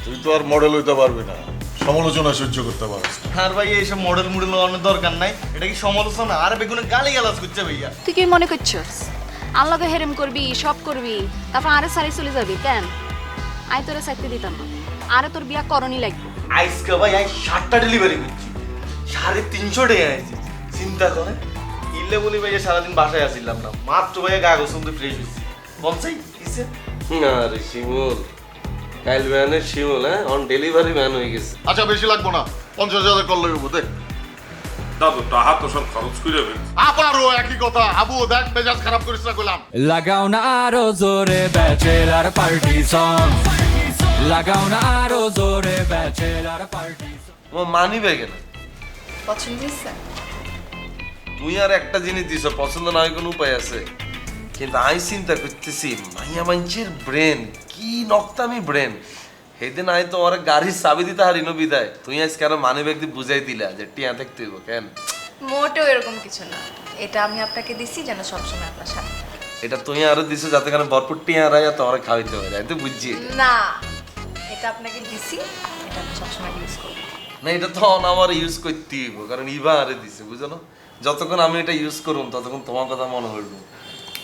তুই তো আর মডেল হইতে পারবি না, সমালোচনা সহ্য করতে পারছিস না। আর ভাই এইসব মডেল মুডেল অনেক দরকার নাই, এটা কি সমালোচনা? আর বেগুনে গালি গালাজ করছে ভাইয়া। তুই কি মনে করছস আল্লাহকে হেরেম করবি, সব করবি, তারপর আরে সারি চলে যাবি কেন? আই তোরে চাইতে দিতাম না, আরে তোর বিয়া করণই লাগবে। আইসকা ভাই আই 7টা ডেলিভারি করছি, 350 টাকা আইছি। চিন্তা করে ইল্লে বলি ভাইয়া সারাদিন বাসায় আসিলাম না, মাত্র ভাইয়া গা গোসল দিয়ে ফ্রেশ হয়েছি। পঞ্চাই কিসে আরে শিমুল, কাইল ম্যানের শিমুল অন ডেলিভারি ম্যান হয়ে গেছে। আচ্ছা বেশি লাগবো না, 50,000 করলে হইব। দেখ দাদু টাহা তো সব খরচ করে ফেলছে। আবারও একই কথা। আবু দেখ মেজাজ খারাপ করিস না কইলাম। লাগাও না আরো জোরে ব্যাচেলার পার্টি সং, লাগাও না আরো জোরে ব্যাচেলার পার্টি। আমার মানি ব্যাগে না, পছন্দ হয়েছে? তুই আর একটা জিনিস দিছ, পছন্দ না হয় কোনো উপায় আছে? কিন্তু আমি চিন্তা করতেছি মাইয়া মাইনছের ব্রেন কি নক্তামি ব্রেন। সেদিন আই তো ওরা গাড়ির চাবি দিতে হারিনো বিদায়, তুই আজ কেন মানি ব্যাগ দিয়ে বুঝাই দিলা যে টিয়া থাকতে হইব কেন? মোটেও এরকম কিছু না, এটা আমি আপনাকে দিছি যেন সবসময় আপনার সাথে থাকে। এটা তুই আরো দিছো যাতে কেন ভরপুর টিয়া রাইয়া তোমার খাওয়াইতে পারে, আমি তো বুঝছি এটা। না, এটা আপনাকে দিছি, এটা আমি সবসময় ইউজ করবো। না এটা তো আমার ইউজ করতে হইব, কারণ ইবা আরে দিছে বুঝো না। যতক্ষণ আমি এটা ইউজ করুম ততক্ষণ তোমার কথা মনে হইব,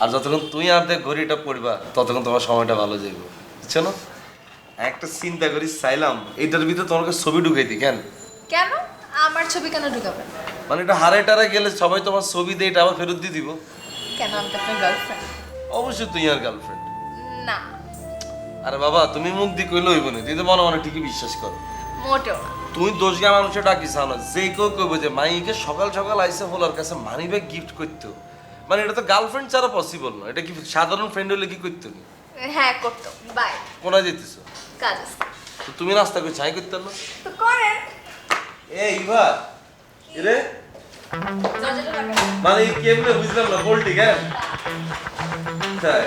আর যতক্ষণ তুই আর দেখ ঘড়িটা পড়বা ততক্ষণ তোমার সময়টা ভালো যাইব, বুঝছো না? একটা চিন্তা করি চাইলাম এইটার ভিতরে তোমাকে ছবি ঢুকাই দিই কেন? কেন আমার ছবি কেন ঢুকাবেন? মানে এটা হারে টারে গেলে সবাই তোমার ছবি দিয়ে এটা আবার ফেরত দিয়ে দিব। কেন, আমি তো আপনার গার্লফ্রেন্ড। অবশ্যই তুই আর গার্লফ্রেন্ড। না, আরে বাবা তুমি মুখ দিয়ে কইলে হইব না, তুই তো মনে মনে ঠিকই বিশ্বাস করো। মোটেও না। তুই দোষ গা মানুষের ডাকি চাও না, যে কেউ কইবো যে মাইকে সকাল সকাল আইসে হলার কাছে মানি ব্যাগ গিফট করতো, মানে এটা তো গার্লফ্রেন্ড ছাড়া পসিবল না। এটা কি সাধারণ ফ্রেন্ড হলে কি করতো নি? হ্যাঁ করতো, বাই, কোনায় যেতেছো? কাজ আছে তো তুমি নাস্তা করে ছাই করতে না? তো করেন। এ ইভা রে, দরজাটা লাগান। মানে কেমনে বুঝলাম না, পোল্টি কেন? তাই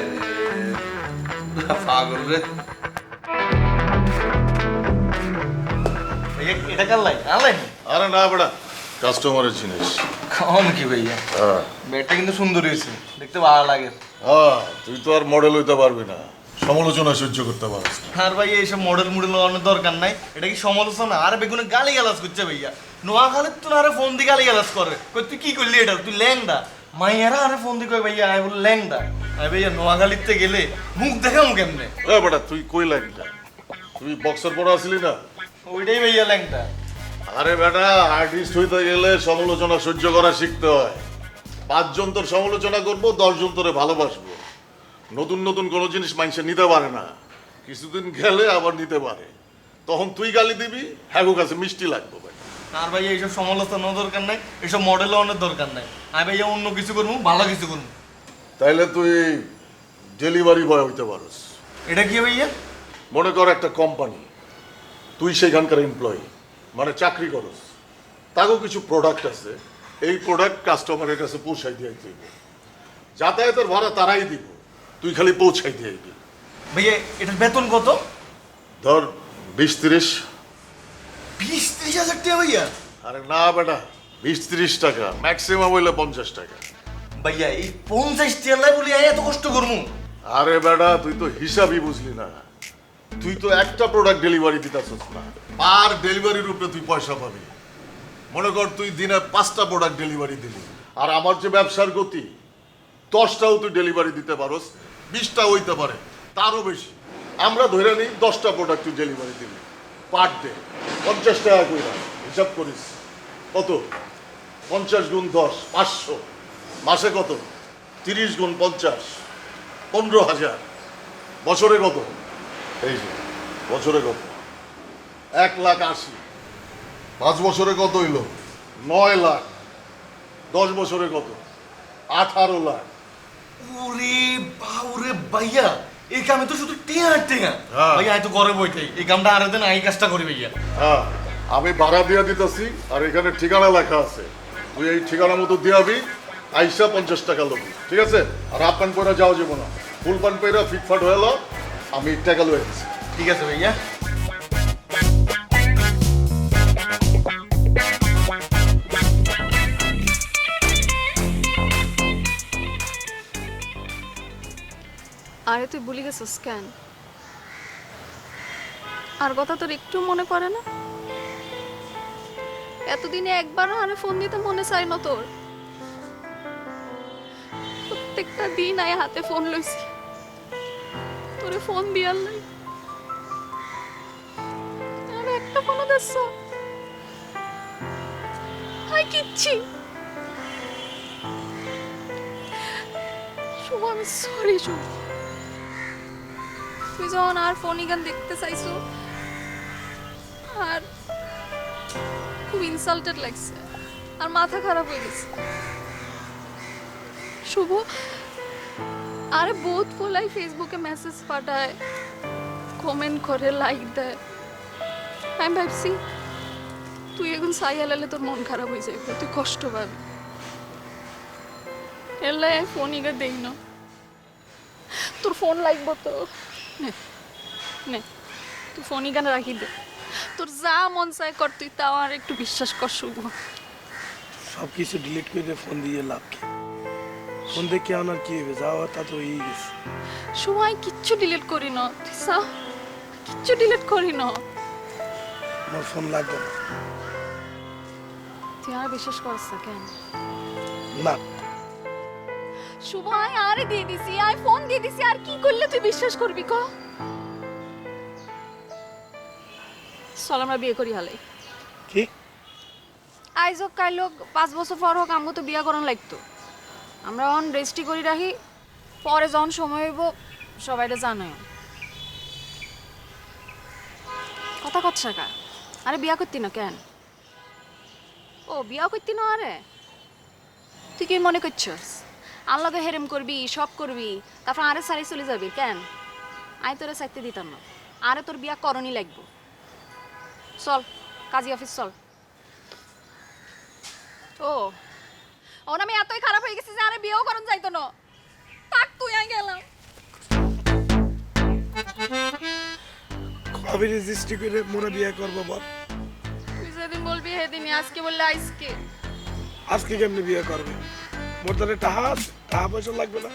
রে, পাগল রে। ভাইয়া এটা কার লাই আনলাই? আরে না বেটা, কাস্টমারের জিনিস। কম কি ভাইয়া, ব্যাগটা কিন্তু সুন্দর হয়েছে, দেখতে ভালো লাগে। তুই তো আর মডেল হইতে পারবি না, সমালোচনা সহ্য করতে পারছিস না। আর ভাই এইসব মডেল মুডেল অনেক দরকার নাই, এটা কি সমালোচনা? আর বেগুনে গালি গালাজ করছে ভাইয়া। নোয়াখালীর তো আরে ফোন দিয়ে গালি গালাজ করে, কই তুই কি করলি এটা, তুই ল্যাংডা। মাইয়ারা আরে ফোন দিয়ে কই ভাইয়া আই বল ল্যাংডা। আই ভাইয়া নোয়াখালীতে গেলে মুখ দেখাম কেমনে? বেটা তুই কই লাগলি? তুই বক্সার পরা আসলি না? ওইটাই ভাইয়া ল্যাংডা। আরে বেটা, আর্টিস্ট হইতে গেলে সমালোচনা সহ্য করা শিখতে হয়। 5 জন তোর সমালোচনা করবো, 10 জন তোরে ভালোবাসবো। নতুন নতুন কোনো জিনিস মানুষে নিতে পারে না, কিছুদিন গেলে আবার নিতে পারে। তখন তুই গালি দিবি, হ্যাঁ কাছে মিষ্টি লাগবে ভাই। আর ভাইয়া এইসব সমালোচনা দরকার নাই, এইসব মডেলও অনেক দরকার নাই। আমি ভাইয়া অন্য কিছু করবো, ভালো কিছু করবো। তাইলে তুই ডেলিভারি বয় হইতে পারস। এটা কি ভাইয়া? মনে কর একটা কোম্পানি, তুই সেখানকার এমপ্লয়ি, মানে চাকরি করস। তাকেও কিছু প্রোডাক্ট আছে, এই প্রোডাক্ট কাস্টমারের কাছে পৌঁছাই দিয়ে দিব। যাতায়াতের ভাড়া তারাই দিব, তুই খালি পৌঁছাই দিয়ে দিবি। ভাইয়া এটার বেতন কত? ধর 20-30। 20-30 হাজার টাকা ভাইয়া? আরে না বেটা, 20-30 টাকা, ম্যাক্সিমাম হইলে 50 টাকা। ভাইয়া এই 50 টাকা বলি এত কষ্ট করবো? আরে বেটা তুই তো হিসাবই বুঝলি না, তুই তো একটা প্রোডাক্ট ডেলিভারি দিতেছস না, পার ডেলিভারির উপরে তুই পয়সা পাবি। মনে কর তুই দিনে 5টা প্রোডাক্ট ডেলিভারি দিলি, আর আমার যে ব্যবসার গতি, 10টাও তুই ডেলিভারি দিতে পারস, 20টা হইতে পারে, তারও বেশি। আমরা ধরে নিই 10টা প্রোডাক্ট তুই ডেলিভারি দিলি, পার ডে 50 টাকা কইরা হিসাব করিস। কত? 50 গুণ 10 500। মাসে কত? 30 গুণ 50 15,000। বছরে কত? এই যে বছরে কত? 1,80,000। 5 বছরে কত হইল? 9 লাখ। 10 বছরে কত? 18 লাখ। ওরে বাউরে ভাইয়া, এই কামে তো শুধু টিয়া আর টিয়া। হ্যাঁ। ভাইয়া আমি তো করে বইটাই, এই কামটা আর দিন এই কাজটা করি ভাইয়া। হ্যাঁ, আমি ভাড়া দিয়া দিতেছি, আর এখানে ঠিকানা লেখা আছে। তুই এই ঠিকানা মতো দিয়াবি, আইসা 50 টাকা লবি, ঠিক আছে? আর হাফ প্যান্ট পরে যাওয়া যাবো না, ফুল প্যান্ট পরে ফিটফাট হয়ে এলো, আমি টাকা লয়ে দিচ্ছি। ঠিক আছে ভাইয়া। আরে তুই ভুলে গেছিস কেন? আর কথা তোর একটু মনে পড়ে না? এতদিনে একবারও আরে ফোন দিতে মনে চাই না তোর? প্রত্যেকটা দিন আয় হাতে ফোন লইছি, তোরে ফোন দিয়ার নাই। আর একটা ফোনও দিচ্ছ? হাই কিচ্ছি। শুভ, আমি সরি শুভ। তুই যখন আর ফোন গান দেখতে চাইছো, আর খুব ইনসাল্টেড লাগছে, আর মাথা খারাপ হয়ে গেছে। শুভ, আরে বহুত ফোলাই ফেসবুকে মেসেজ পাঠায়, কমেন্ট করে, লাইক দেয়। আমি ভাবছি তুই এখন সাই হেলালে তোর মন খারাপ হয়ে যাবে, তুই কষ্ট পাবি। এলাই আমি ফোন ইগা দেই না। তোর ফোন লাগবো তো নে নে, তুই ফোন ইগানে রাখি দে। তোর যা মন চায় কর, তুই তাও আর একটু বিশ্বাস কর শুভ। সব কিছু ডিলিট করে ফোন দিয়ে লাভ কি? ফোন দেখে আমার কি হবে? যাওয়া তা তো হয়েই গেছে। সময় কিচ্ছু ডিলিট করি না, তুই যা, কিচ্ছু ডিলিট করি না। আমার ফোন লাগবে না। তুই আর বিশ্বাস করছ না কেন? না, শুভ, আয় আরে দিয়ে দিছি, আয় ফোন দিয়ে দিছি, আর কি করলে তুই বিশ্বাস করবি ক? চল আমরা বিয়ে করি হালে। কি? আইজ হোক কাইল হোক, 5 বছর পর হোক, আমগো তো বিয়া করন লাগতো। আমরা অন রেজিস্ট্রি করি রাখি, পরে যখন সময় হইব সবাইটা জানাই। কথা কচ্ছা কা? আরে বিয়া করতি না কেন? ও বিয়া করতি না? আরে তুই কি মনে করছস আল্লাহকে হেরেম করবি, সব করবি, তারপর আরে সারি চলে যাবি কেন? আই তোরে চাইতে দিতাম না, আরে তোর বিয়া করণই লাগবো। চল কাজী অফিস চল। ও ওর আমি এতই খারাপ হয়ে গেছি যে আরে বিয়েও করন যাইতো না। থাক তুই, আমি গেলাম। কবে রেজিস্ট্রি করে মোরা বিয়ে করবো বল? তুই যেদিন বলবি সেদিনই, আজকে বললে আজকে। আজকে কেমনি বিয়ে করবে? মোর তাহলে টাকা আছে, টাকা পয়সা লাগবে না?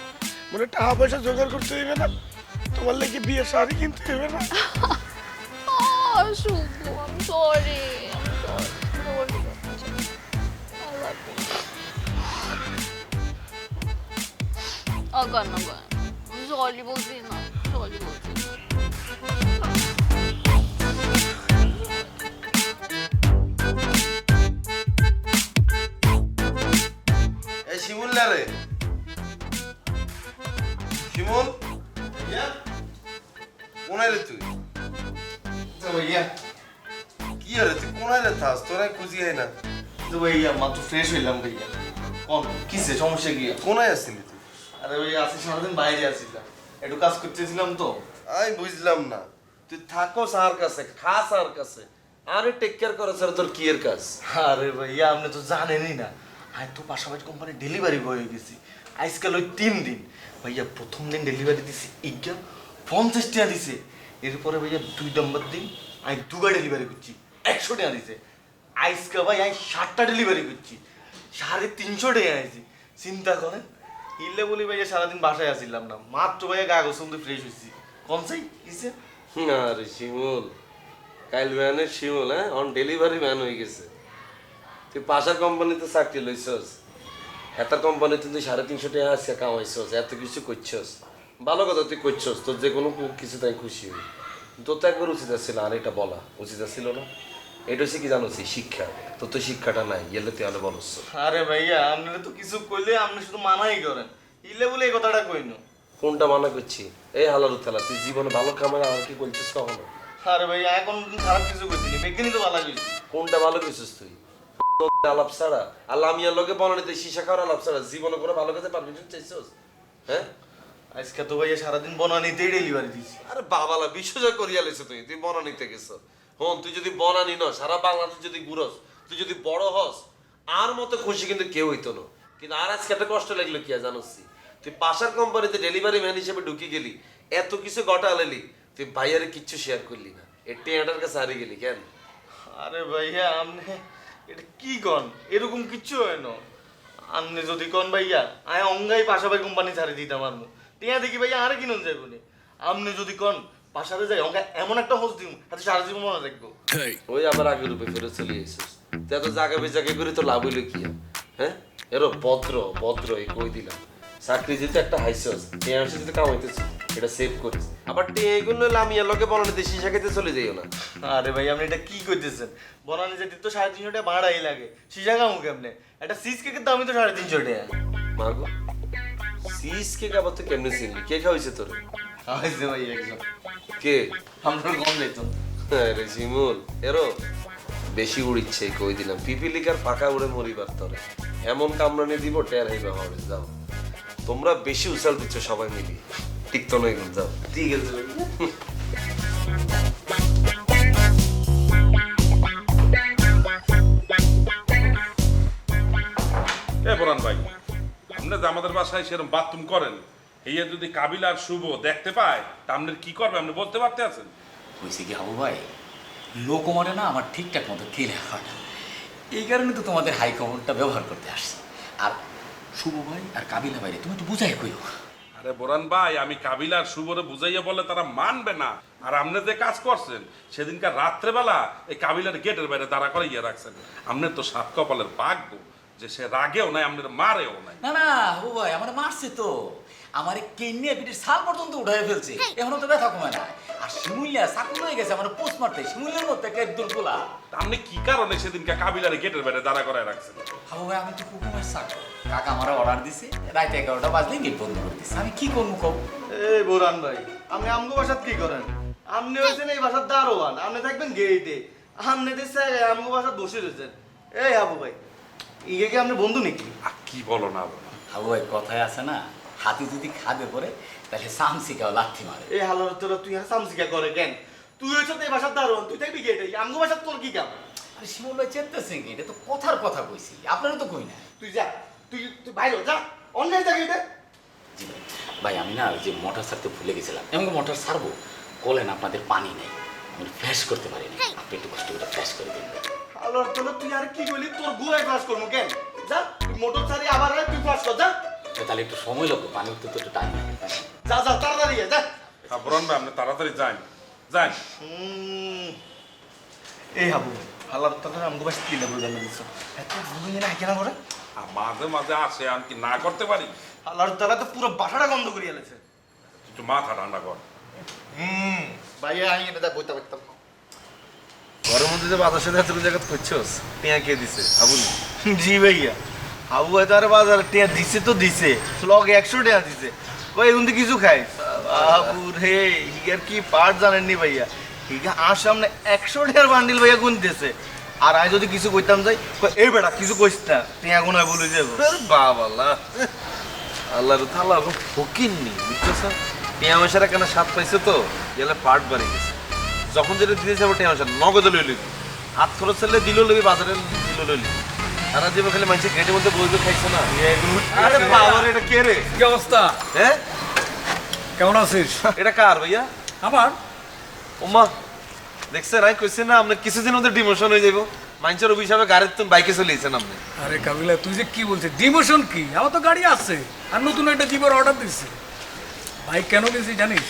মনে টাকা পয়সা জোগাড় করতে হবে না? তোমার লেগে বিয়ে শাড়ি কিনতে হবে না? শুভ, I'm sorry. অগর না গর, সরি বলছি না, সরি বলছি। এই শিমুল না রে, শিমুল কোনায় রে তুই? তো ভাইয়া, কি রে তুই কোনায় রে থাস? তোরা খুঁজি হয় না। তো ভাইয়া মাত্র ফ্রেশ হইলাম ভাইয়া। কোন কিসে সমস্যা কি? কোনায় আসছিলি তুই? আরে ভাইয়া আজকে সারাদিন বাইরে আছিলাম, একটু কাজ করতেছিলাম তো। আমি বুঝলাম না, তুই থাকো সার কাছে, খা সার কাছে, আরে টেক কেয়ার করে স্যার, তোর কি এর কাজ? আরে ভাইয়া আপনি তো জানেনই না, আমি তো পাশাপাশি কোম্পানি ডেলিভারি বয় হয়ে গেছি। আজকাল ওই 3 দিন ভাইয়া, প্রথম দিন ডেলিভারি দিছি 50 টাকা দিছে। এরপরে ভাইয়া 2 নম্বর দিন আমি 2বার ডেলিভারি করছি, 100 টাকা দিছে। আজকে ভাই আমি 7টা ডেলিভারি করছি, 350 টাকা আইছি। চিন্তা করেন, ইল্লে বলি ভাইয়া সারাদিন বাসায় আসিলাম না, মাত্র ভাইয়া গা গোসল দিয়ে ফ্রেশ হয়েছি। কোন চাই কিসে? আরে শিমুল, কাইল ম্যানের শিমুল, হ্যাঁ অন ডেলিভারি ম্যান হয়ে গেছে। তুই পাশার কোম্পানিতে চাকরি লইছস, হেতার কোম্পানিতে তুই 350 টাকা আজকে কামাইছস, এত কিছু করছস, ভালো কথা তুই করছস, তোর যে কোনো কিছু তাই খুশি হই। তোর তো একবার উচিত ছিল আর এটা বলা উচিত ছিল না? এটা হচ্ছে কি জানো, শিক্ষা। তোর তো শিক্ষাটা নাই, এলে তুই আলো বলছ। আরে ভাইয়া আপনারা তো কিছু কইলে আপনি শুধু মানাই করেন, ইল্লে বলে এই কথাটা কইনো। কোনটা মানা করছি? এই হালার উথালা, তুই জীবনে ভালো কামাই আর কি করছিস কখনো? আরে ভাইয়া এখন খারাপ কিছু করছিনি, বিজ্ঞানী তো ভালো কইছি। কোনটা ভালো করছিস তুই? আলাপ ছাড়া আল্লাহ মিয়ার লোকে বনানিতে সীসা খাওয়ার আলাপ ছাড়া জীবনে করে ভালো কাজে পারমিশন চাইছস? হ্যাঁ আজকে তো ভাইয়া সারাদিন বনানিতেই ডেলিভারি দিছি। আরে বাবালা বিশ্বজয় করিয়া লেছো তুই, তুই বনানিতে গেছো। হন তুই যদি বনানি ন, সারা বাংলাদেশ যদি ঘুরস, তুই যদি বড় হস, আর মতো খুশি কিন্তু কেউ হইতো না। কিন্তু আর আজকে একটা কষ্ট লাগলো কি আর জানোস? তুই পাশার কোম্পানিতে ডেলিভারি ম্যান হিসেবে ঢুকে গেলি, এত কিছু গটালেলি, তুই ভাইয়ারে কিচ্ছু শেয়ার করলি না, এই টেয়াটার কাছে হারিয়ে গেলি কেন? আরে ভাইয়া আপনি এটা কি কন? এরকম কিচ্ছু হয় না। আপনি যদি কন ভাইয়া আমি অঙ্গাই পাশাপাশি কোম্পানি ছাড়ি দিতাম আর টিয়া দেখি ভাইয়া আরে কিনুন যাইব নি। আপনি যদি কন বাসারে যাই আমাকে এমন একটা হোস দিন হাতে সারা জীবন মনে রাখবো। ওই আবার আগের রূপে ফেরত চলে এসেছিস তুই এত জায়গা বেজাকে করে তো লাভ হইলো কি আর? হ্যাঁ এরো ভদ্র এই কই দিলাম চাকরি যেতে একটা হাইসস টিয়া যেতে কামাইতেছিস এটা সেভ করিস আবার টিয়া এগুলো হলে আমি এর লগে বলনে দেশি শাখাতে চলে যাইও না। আরে ভাই আপনি এটা কি করতেছেন? বনানি যেতে তো 350 টাকা ভাড়াই লাগে, সিজা কামু কেমনে? একটা সিজ কেকের দামই তো 350 টাকা। মাগো সিস কে আবার তো কেমনে চিনলি কে খাওয়াইছে তোর? খাওয়াইছে ভাই একজন, কে? আমরা কম যাইতো। আরে শিমুল এরো বেশি উড়িচ্ছে কই দিলাম পিপিলিকার পাকা উড়ে মরিবার তরে এমন কামরানি দিব টের হইবা হবে। যাও তোমরা বেশি উছাল দিচ্ছ সবাই মিলি ঠিক তো নয় যাও। ঠিক আছে ভাই। এ বরান ভাই, আপনি যে আমাদের বাসায় সেরকম বাথরুম করেন, এই যদি কাবিল আর শুভ দেখতে পায় তা আপনার কি করবে আপনি বলতে পারতে আছেন? হয়েছে কি হাবু ভাই, লোক মানে না আমার ঠিকঠাক মতো খেলে হয় না, এই কারণে তো তোমাদের হাই কমনটা ব্যবহার করতে আসছি। আর শুভ ভাই আর কাবিলা ভাইরে তুমি একটু বুঝাই কইও। আরে বরান ভাই, আমি কাবিল আর শুভরে বুঝাইয়া বলে তারা মানবে না। আর আপনি যে কাজ করছেন সেদিনকার রাত্রেবেলা এই কাবিলার গেটের বাইরে দাঁড়া করে ইয়ে রাখছেন, আপনার তো সাত কপালের ভাগ্য যে সে রাগেও নাই আপনার মারেও নাই। না না হাবু ভাই আমার মারছে তো, আমার কেন্নে পিঠের ছাল পর্যন্ত উঠাই ফেলছে, এখনো তো ব্যথা কমে না। আর শিমুলিয়া চাকু হয়ে গেছে আমার পোস্ট মারতে, শিমুলিয়ার মধ্যে একটা একদম গোলা। তা আপনি কি কারণে সেদিনকে কাবিলার গেটের বাইরে দাঁড়া করে রাখছেন? হাবু ভাই আমি তো হুকুমের চাকর, কাকা আমার অর্ডার দিছে রাত 11টা বাজলেই গেট বন্ধ করে দিচ্ছে, আমি কি করবো কব? এই বোরান ভাই, আপনি আমগো বাসাত কি করেন? আপনি হইছেন এই বাসার দারোয়ান, আপনি থাকবেন গেটে, আপনি দেশে আমগো বাসাত বসে রয়েছেন। এই হাবু ভাই, ইয়ে কি আপনি বন্ধু নাকি? কি বলো না বলো। হাবু ভাই কথায় আছে না, হাতি যদি খাদে পড়ে তাহলে সামসিকাও লাথি মারে। এই হালার তোরা তুই আর সামসিকা করে কেন? তুই হইছ এই বাসার দারোয়ান, তুই থাকবি গেটে, আমগো বাসাত তোর কি কাম? আরে শিমুল ভাই চেতেছেন কি, এটা তো কথার কথা কইছি, আপনারও তো কই না। তুই যা, তুই তুই বাইরে যা, অন্যায় যা গেটে। জি ভাই, ভাই আমি না ওই যে মোটর ছাড়তে ভুলে গেছিলাম, এমন মোটর ছাড়বো বলেন আপনাদের পানি নেই, আমি ফ্ল্যাশ করতে পারিনি, আপনি একটু কষ্ট করে ফ্ল্যাশ করে দিন। হালার তোরা তুই আর কি কইলি? তোর গুয়ায় ক্লাস করবো কেন? যা, তুই মোটর ছাড়ি আবার আয়, তুই ক্লাস কর, যা তাহলে একটু সময় লাগবে, পানি উঠতে তো একটু টাইম লাগে। যা যা তাড়াতাড়ি যা। হ্যাঁ বরান ভাই, আপনি তাড়াতাড়ি যান যান। এই হাবু হালার তোরা আমগো বাসাত কি লাগবে জানো দিছ? এত ভুল না কেন করে? আর মাঝে মাঝে আসে, আমি কি না করতে পারি? হালার তোরা তো পুরো বাসাটা বন্ধ করে এলেছে। একটু মাথা ঠান্ডা কর। ভাইয়া আমি এটা বইতে পারতাম। ঘরের মধ্যে যে বাজার সাথে এত জায়গা করছোস টিয়া কে দিছে আবুল? জি ভাইয়া, হাবু ভাই তো আর বাজারে টিয়া দিছে তো দিছে, লগ 100 টাকা দিছে। কই এখন তো কিছু খাই বাবু রে, হিগার কি পার্ট জানেননি ভাইয়া, হিগা আর সামনে 100 টাকার বান্ডিল ভাইয়া গুনতেছে। আর আমি যদি কিছু কইতাম যাই, এই বেটা কিছু কইস না, টিয়া গুনা বলে যাবো। বাবা আল্লাহর তাআলা ফকির নি বুঝছো? টিয়া মশারা কেন স্বাদ পাইছে তো গেলে পার্ট বাড়ি গেছে, যখন যেটা দিতে যাবো টিয়া মশা নগদ লইলি, হাত খরচ চাইলে দিল লবি, বাজারে দিল লইলি, সারা জীবন খালি মানুষের গেটের মধ্যে বই খাইছে না। আরে বাবা রে, এটা কে রে? কি অবস্থা? হ্যাঁ কেমন আছিস? এটা কার ভাইয়া? আমার ওমা দেখছেন আমি কইছি না আপনার কিছুদিন মধ্যে ডিমোশন হয়ে যাবো, মানুষের অভিশাপে গাড়ির তুমি বাইকে চলে গেছেন আপনি। আরে কাবিলা তুই যে কি বলছিস, ডিমোশন কি? আমার তো গাড়ি আছে আর নতুন একটা জিপের অর্ডার দিচ্ছি। বাইক কেন দিয়েছি জানিস?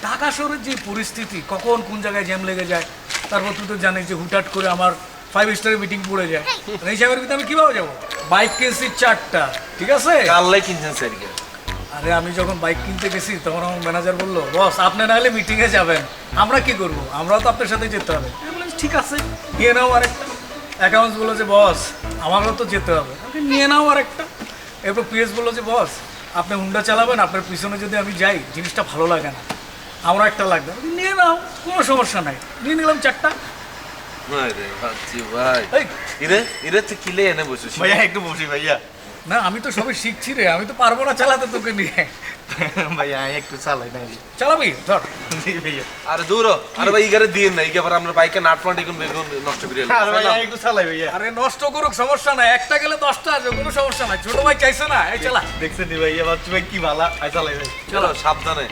ঢাকা শহরের যে পরিস্থিতি, কখন কোন জায়গায় জ্যাম লেগে যায়, তারপর তুই তো জানিস যে হুটহাট করে আমার 5 স্টারের মিটিং পড়ে যায়, এই হিসাবের ভিতরে আমি কিভাবে যাবো? বাইক কিনছি 4টা, ঠিক আছে? কাল্লাই কিনছেন স্যারকে? আরে আমি যখন বাইক কিনতে গেছি তখন আমার ম্যানেজার বললো, বস আপনি না হলে মিটিংয়ে যাবেন, আমরা কি করবো, আমরাও তো আপনার সাথে যেতে হবে। আমি বললাম ঠিক আছে নিয়ে নাও আরেকটা। অ্যাকাউন্টস বললো যে বস আমারও তো যেতে হবে, আপনি নিয়ে নাও আরেকটা। এরপর পিএস বললো যে বস আপনি হুন্ডা চালাবেন, আপনার পিছনে যদি আমি যাই জিনিসটা ভালো লাগে না, আমরা একটা লাগবে, নিয়ে নাও কোনো সমস্যা নাই। নিয়ে নিলাম 4টা। আরে ভাবছি ভাই ইরে ইরে তুই কিলে এনে বসেছিস ভাইয়া একটু বসি ভাইয়া। না আমি তো সবই শিখছি রে, আমি তো পারবো না চালাতে তোকে নিয়ে। ভাইয়া আমি একটু চালাই না। চালাবি ধর। জি ভাইয়া। আরে দূর আরে ভাই ইগারে দিন না, ইগে আবার আমরা বাইকে নাট ফাট এখন বেগুন নষ্ট করে আর ভাইয়া একটু চালাই ভাইয়া। আরে নষ্ট করুক সমস্যা নাই, একটা গেলে 10টা আসবে, কোনো সমস্যা নাই। ছোট ভাই চাইছে না, এই চালা। দেখছেন নি ভাইয়া, বাচ্চু ভাই কি ভালো, আই চালাই ভাই। চলো সাবধানে,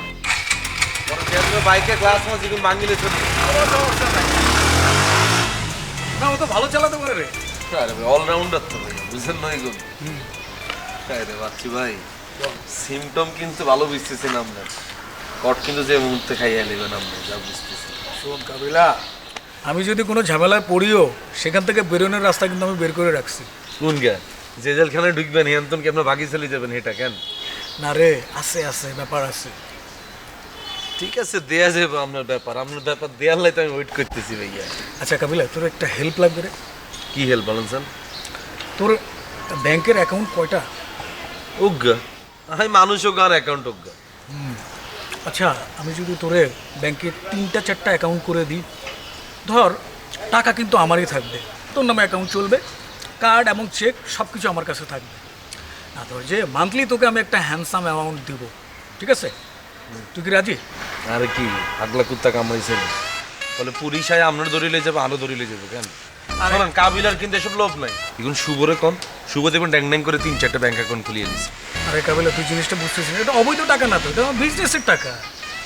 পরে যেহেতু বাইকে ক্লাস মাস এখন ভাঙিলে চলি। কোনো সমস্যা নাই। না ও তো ভালো চালাতে পারে রে। আরে ভাই অলরাউন্ডার তো ভাই, বুঝেন নয় গুণ। আরে বাচ্চি ভাই সিমটম কিন্তু ভালো বুঝতেছি না আপনার, কট কিন্তু যে মুহূর্তে খাইয়া নেবেন আপনি যা বুঝতেছি। শোন কাবিলা, আমি যদি কোনো ঝামেলায় পড়িও সেখান থেকে বেরোনোর রাস্তা কিন্তু আমি বের করে রাখছি। কোন গা যে জেলখানায় ঢুকবেন হিয়ান্তন কি আপনার বাকি চলে যাবেন এটা কেন? না রে, আছে আছে ব্যাপার আছে। ঠিক আছে দেয়া যাবে আপনার ব্যাপার দেয়ার লাই তো আমি ওয়েট করতেছি ভাইয়া। আচ্ছা কাবিলা, তোর একটা হেল্প লাগবে রে। কি হেল্প বলেন স্যার? তোর ব্যাংকের অ্যাকাউন্ট কয়টা? উগ্গা আমি মানুষ হোক আর অ্যাকাউন্ট হোক। আচ্ছা, আমি যদি তোরে ব্যাংকে 3-4টা অ্যাকাউন্ট করে দিই, ধর টাকা কিন্তু আমারই থাকবে, তোর নামে অ্যাকাউন্ট চলবে, কার্ড এবং চেক সব কিছু আমার কাছে থাকবে। না ধর যে মান্থলি তোকে আমি একটা হ্যান্ডসাম অ্যামাউন্ট দিব, ঠিক আছে? তুই কি রাজি? আরে কি আগলা কুত্তা কামাইছে বলে পুলিশ আয় আপনার দরিলে যাবে আরো দরিলে যাবো কেন? শোনান কাবিলার কিন্তু এসব লোভ নাই। এখন শুভরে কন, শুভ দেখুন ড্যাং ড্যাং করে 3-4টা ব্যাংক অ্যাকাউন্ট খুলিয়ে দিচ্ছে। আরে কাবিলা, তুই জিনিসটা বুঝতেছিস না, এটা অবৈধ টাকা না তো, এটা আমার বিজনেসের টাকা।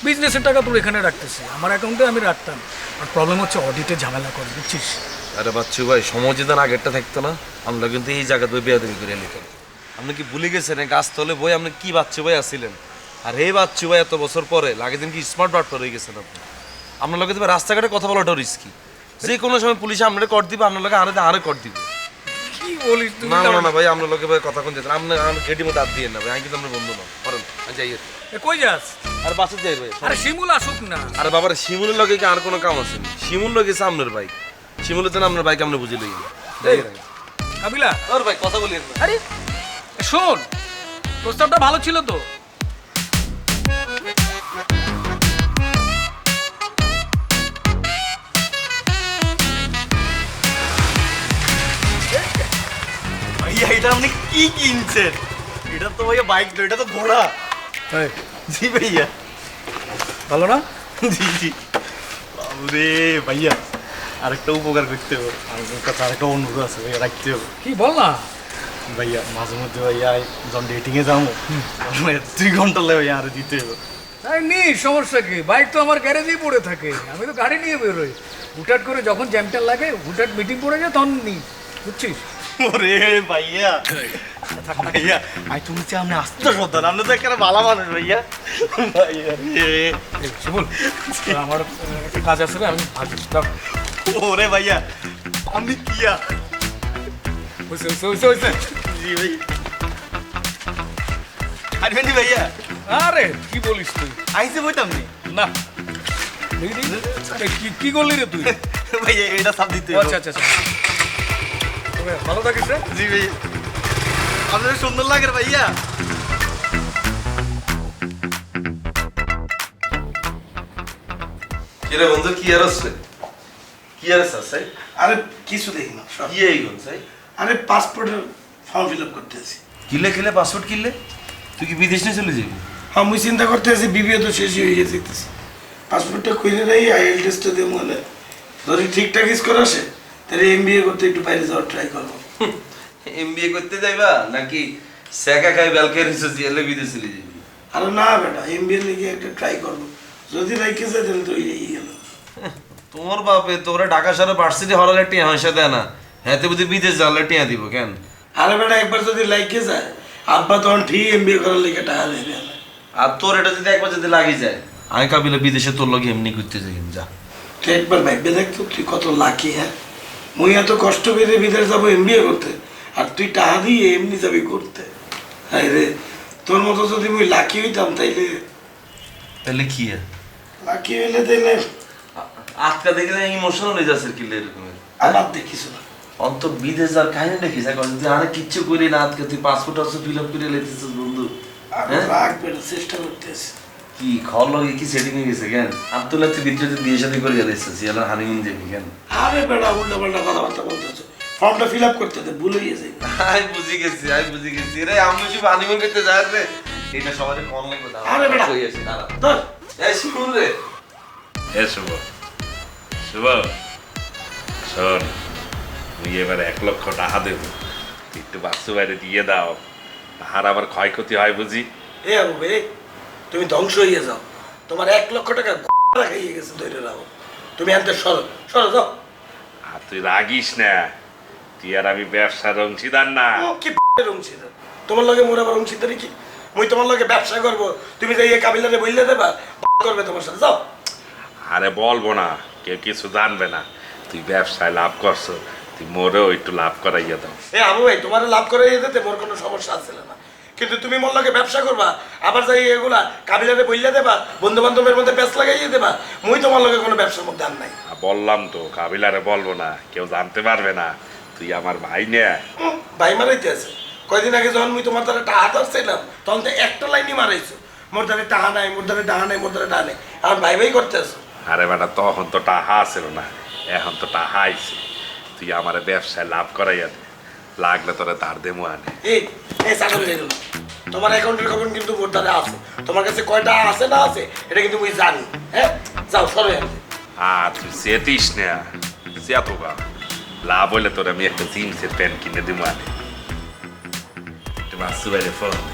বিজনেসের টাকা তোর এখানে রাখতেছি, আমার অ্যাকাউন্টে আমি রাখতাম। আর প্রবলেম হচ্ছে অডিটে ঝামেলা করে, বুঝছিস? আরে বাচ্চু ভাই সমঝেদান আগেরটা থাকতো না, আমরা কিন্তু এই জায়গা দিয়ে বেয়াদবি করে নিতাম। আপনি কি ভুলে গেছেন গাছতলে বই আপনি কি বাচ্চু ভাই আসছিলেন? আর এই বাচ্চু ভাই এত বছর পরে লাগে দিন কি স্মার্ট বার্ড হয়ে গেছেন আপনি। আপনার লগে দেবে রাস্তাঘাটে কথা বলাটাও রিস্কি, যে কোনো সময় পুলিশ আপনারা কর দিবে, আপনার লগে আরে কর দিবে। কি বলিস তুই? না না না ভাই আপনার লোকে ভাই কথা কোন যেতেন আপনার গেটির মধ্যে হাত দিয়ে না ভাই, আমি কিন্তু আপনার বন্ধু না করেন যাই। কই যাস? আর বাসে যাই ভাই। আরে শিমুল আসুক না। আরে বাবার শিমুলের লগে কি আর কোনো কাম আছে? শিমুল লগে সামনের বাইক, শিমুলের জন্য আপনার বাইক আমরা বুঝে লই। কাবিলা, ওর ভাই কথা বলি না। আরে শোন, প্রস্তাবটা ভালো ছিল তো। ভাইয়া এটা আপনি কি কিনছেন? এটা তো ভাইয়া বাইক তো, এটা তো ঘোড়া। এই, জি ভাইয়া। ভালো না? জি জি। বাবুরে ভাইয়া, আরেকটা উপকার করতে হবে, আমার কাছে আরেকটা অনুরোধ আছে ভাইয়া, রাখতে হবে। কি বল না? ভাইয়া মাঝে মধ্যে ভাইয়া যখন ডেটিংয়ে যাবো 2 ঘন্টা লাগে ভাইয়া আরো দিতে হবে। তাই নি, সমস্যা কি? বাইক তো আমার গ্যারেজেই পড়ে থাকে, আমি তো গাড়ি নিয়ে বেরোই। হুটহাট করে যখন জ্যামটার লাগে, হুটহাট মিটিং পড়ে যায় তখন নি, বুঝছিস? ওরে ভাইয়া ভাইয়া, আমি তুমি চাই আপনি আসতে সন্তান, আপনি তো একটা ভালো মানুষ ভাইয়া। ভাইয়া রে। এই, শিমুল, আমার একটা কাজ আছে রে, আমি ভাবছি। ওরে ভাইয়া আপনি কিয়া। হয়েছে। জি ভাই। আরে ভাইয়া, আরে কি বলিস তুই? আইসে বইতাম নি না, কি করলি রে তুই? ভাইয়া, এটা সাপ দিতে হবে। আচ্ছা, তবে ভালো থাকিস রে। জি ভাইয়া, আপনার সুন্দর লাগে রে ভাইয়া। কিরে বন্ধু কি আর আছে? কি আর আছে সাই? আরে কিছু দেখি না সব। কি এই গুন সাই? আরে পাসপোর্টের ফর্ম ফিল আপ করতেছি। কিলে পাসপোর্ট কিলে? তুই কি বিদেশ নিয়ে চলে যাবি? হ্যাঁ, মুই চিন্তা করতেছি বিবিএ তো শেষই হয়ে গেছে, পাসপোর্টটা খুলে রাই আইএল টেস্টটা দিয়ে মনে যদি ঠিকঠাক স্কোর আসে তাহলে এমবিএ করতে একটু বাইরে যাওয়ার ট্রাই করবো। এমবিএ করতে যাইবা নাকি সেকা খাই বেলকে রিসার্চ এলে বিদেশ চলে যাবি? আরে না বেটা, এমবিএ লিগে একটা ট্রাই করবো, যদি রাইকে যায় তাহলে তো এই গেল। তোমার বাপে তোরা ঢাকা শহরে ভার্সিটি হরালে টিয়া হইসা দেয় না, হ্যাঁ বুঝি বিদেশ যাওয়ালে টিয়া দিব কেন? আরে বেটা, একবার যদি লাইকে যায় আব্বা তখন ঠিক এমবিএ করার লিগে টাকা দেবে না। আর তোর এটা যদি একবার যদি লাগি যায়, আমি কাবিলা বিদেশে তোর লগে এমনি ঘুরতে যাই যা। তুই একবার ভাববে দেখতো তুই কত লাকি। হ্যাঁ, মুই এত কষ্ট করে বিদেশ যাবো এমবিএ করতে, আর তুই টাকা দিয়ে এমনি যাবি করতে। হ্যাঁ রে, তোর মতো যদি মুই লাকি হইতাম তাইলে। তাহলে কি লাকি হইলে তাইলে আজকা দেখলে ইমোশনাল হয়ে যাচ্ছে কিলে এরকমের। আমার দেখিস না অন্তর বিদেশ যাওয়ার কাহিনী দেখিস এখন যদি আরে কিচ্ছু করি না, আজকে তুই পাসপোর্ট আছে ফিল আপ করে লেতেছিস বন্ধু। রাখবে চেষ্টা করতেছি। কি খল লগে কি সেটিং হয়ে গেছে কেন? আব্দুল্লাহ তুই বিদ্যুৎ বিয়ে শাদী করে গেছিস ইয়ালা হানিমুন যাবি কেন? আরে বেটা, উল্টা পাল্টা কথাবার্তা বলতেছো, ফর্মটা ফিল আপ করতে দে, ভুলে গেছে। আমি বুঝি গেছি রে, আমি শুধু হানিমুন করতে যাই রে, এটা সবাই কোন লাগবে না। আরে বেটা কই আছে দাঁড়া ধর। এই শুন রে, এ শুভ শোন, তুই এবার 1 লক্ষ টাকা দেব, তুই একটু বাচ্চু বাইরে দিয়ে দাও, তাহার আবার ক্ষয়ক্ষতি হয় বুঝি। এ আবু বে, তুমি ধ্বংস হয়ে যাও, তোমার 1 লক্ষ টাকা খাইয়ে গেছে, ধরে রাখো। তুমি আনতে সরো যাও। আর তুই রাগিস না, তুই আর আমি ব্যবসার অংশীদার না। ও কি অংশীদার? তোমার লগে মোর আবার অংশীদারি কি? মুই তোমার লগে ব্যবসা করবো, তুমি যাই কাবিলারে বইলে দেবা করবে তোমার সাথে যাও। আরে বলবো না, কেউ কিছু জানবে না। তুই ব্যবসায় লাভ করছো, তুই মোরেও একটু লাভ করাইয়া দাও। এ আবু ভাই তোমার লাভ করে যেতে মোর কোনো সমস্যা ছিল না, কিন্তু তুমি মোল্লাকে ব্যবসা করবা আবার যাই এগুলা কাবিলারে বইলা দেবা, বন্ধু বান্ধবের মধ্যে প্যাঁচ লাগাইয়ে দেবা, মুই তোমার লগে কোনো ব্যবসার মধ্যে আর নাই। বললাম তো কাবিলারে বলবো না, কেউ জানতে পারবে না। তুই আমার ভাই নে। ভাই মারাইতে আছে। কয়দিন আগে যখন মুই তোমার দ্বারা টাহা ধরছিলাম তখন তো একটা লাইনই মারাইছো, মোর দ্বারা টাহা নাই, মোর দ্বারা ডাহা নাই, মোর দ্বারা ডাহা নাই, আমার ভাই ভাই করতে আছো। আরে বেটা, তখন তো টাহা আছিল না, এখন তো টাহা আইছে। তুই আমার ব্যবসায় লাভ করাইয়া দে, লাগলে তোরে তার দেমো আনে। এই এই চাকরি হয়ে গেল, তোমার অ্যাকাউন্টের খবর কিন্তু মোর দ্বারা আছে, তোমার কাছে কয়টা আছে না আছে এটা কিন্তু মুই জানি। হ্যাঁ যাও সরে আনতে। আর তুই চেতিস না, চেতো গা। লাভ হইলে তোর আমি একটা জিন্সের প্যান্ট কিনে দিব আনে। একটু বাস্তু বাইরে ফোন দে।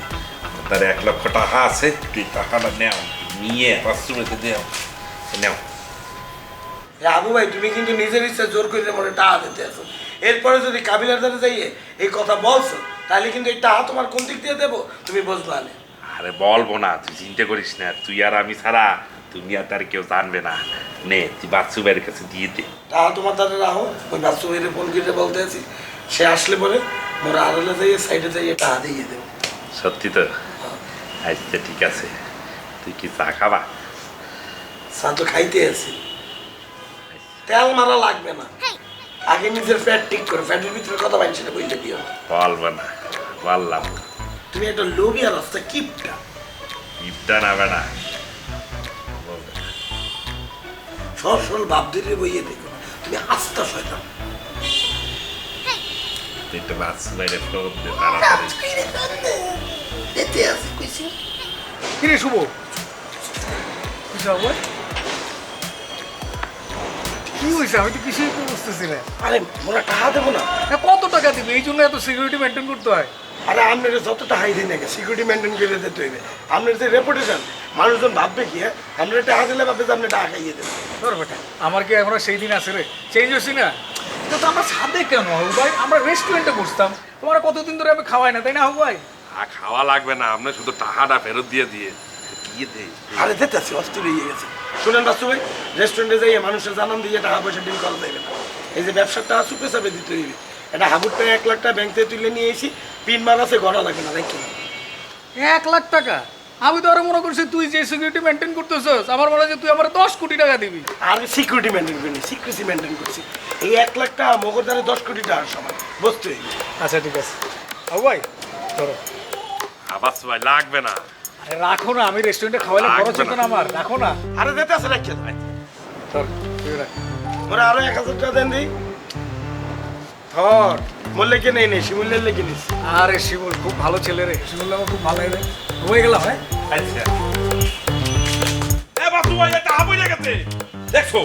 তার 1 লক্ষ টাকা আছে, তুই টাকাটা নেও, নিয়ে বাস্তু বাইরে দেও, নেও। আবু ভাই তুমি কিন্তু নিজের ইচ্ছা জোর করে মনে টাকা দিতে আছো, এরপরে যদি কাবিলার দ্বারা যাইয়ে এই কথা বলছো তাহলে কিন্তু এই টাকা তোমার কোন দিক দিয়ে দেবো তুমি বুঝবা না। আরে বলবো না, তুই চিন্তা করিস না। তুই আর আমি ছাড়া তুমি আর তার কেউ জানবে না। নে, তুই বাচ্চু বাইরের কাছে দিয়ে দে। টাকা তোমার দ্বারা রাখো, ওই বাচ্চু ভাইরে ফোন করে বলতে আছি, সে আসলে পরে মোর আড়ালে যাইয়ে সাইডে যাইয়ে টাকা দিয়ে দেবো। সত্যি তো? আচ্ছা ঠিক আছে। তুই কি চা খাবা? চা তো খাইতে আছি, তেল মারা লাগবে না, আগে নিজের পেট ঠিক করো, পেটের ভিতরে কথা বাইন সেটা বইতে দিও। বলবো না, বললাম। তুমি একটা লোভিয়া রাস্তা কিপটা, ইপটা না বেটা। সরল ভাব ধরে বইয়ে দেখো, তুমি আস্তা শয়তান। তুই তো বাচ্চু বাইরে ফোন দে তাড়াতাড়ি। যেতে আছে কইছি। কিরে শুভ, কি খবর? কি হয়েছে? আমি তো কিছুই তো বুঝতেছি না। আরে মোরা টাকা দেবো না। কত টাকা দিবে? এই জন্য এত সিকিউরিটি মেনটেন করতে হয়? আরে আপনার যত টাকাই দিন নাকি সিকিউরিটি মেনটেন করে দিতে হইবে। আপনার যে রেপুটেশন, মানুষজন ভাববে কি, হ্যাঁ আপনার টাকা দিলে ভাববে যে আপনি টাকা খাইয়ে দেবেন। ধর বেটা, আমার কি এখনো সেই দিন আছে রে? চেঞ্জ হয়েছি না? এটা তো আমরা সাদে কেন হবু ভাই, আমরা রেস্টুরেন্টে বসতাম, তোমার কতদিন ধরে আমি খাওয়াই না, তাই না হবু ভাই? খাওয়া লাগবে না, আপনি শুধু টাকাটা ফেরত দিয়ে দিয়ে দে। আরে যেতে আছে, অস্থির হয়ে গেছে। শুনেন বাস্তু ভাই, রেস্টুরেন্টে যাইয়ে মানুষের জানান দিয়ে টাকা পয়সা ডিল করা যাবে না। এই যে ব্যবসার টাকা চুপে চাপে দিতে হইবে। এটা হাবুর টাকা 1 লাখ টাকা ব্যাংক থেকে তুলে নিয়ে এসি, পিন মার আছে, গড়া লাগবে না, দেখি 1 লাখ টাকা? আমি তো আরো মনে করছি তুই যে সিকিউরিটি মেনটেন করতেছস, আমার মনে হয় যে তুই আমার 10 কোটি টাকা দিবি। আর সিকিউরিটি মেনটেন করিনি, সিক্রেসি মেনটেন করছি। এই 1 লাখ টাকা মগর দ্বারা 10 কোটি টাকার সমান বসতে হইবে। আচ্ছা ঠিক আছে হবু ভাই, ধরো। বাচ্চু ভাই লাগবে না। আরে রাখো না, আমি রেস্টুরেন্টে খাওয়াইলে খরচ হতো না আমার, রাখো না। আরে যেতে আছে রাখিয়ে দেয়। ধর, তুই রাখ। ওরা আরো 1000 টাকা দেন দিই। ধর মূল্যে কে নেই শিমুল্যের লেগে নিস। আরে শিমুল খুব ভালো ছেলে রে, শিমুল আমার খুব ভালো রে। হয়ে গেলাম, হ্যাঁ? আচ্ছা। এ বাচ্চু ভাই, এটা হাবই গেছে। দেখছো?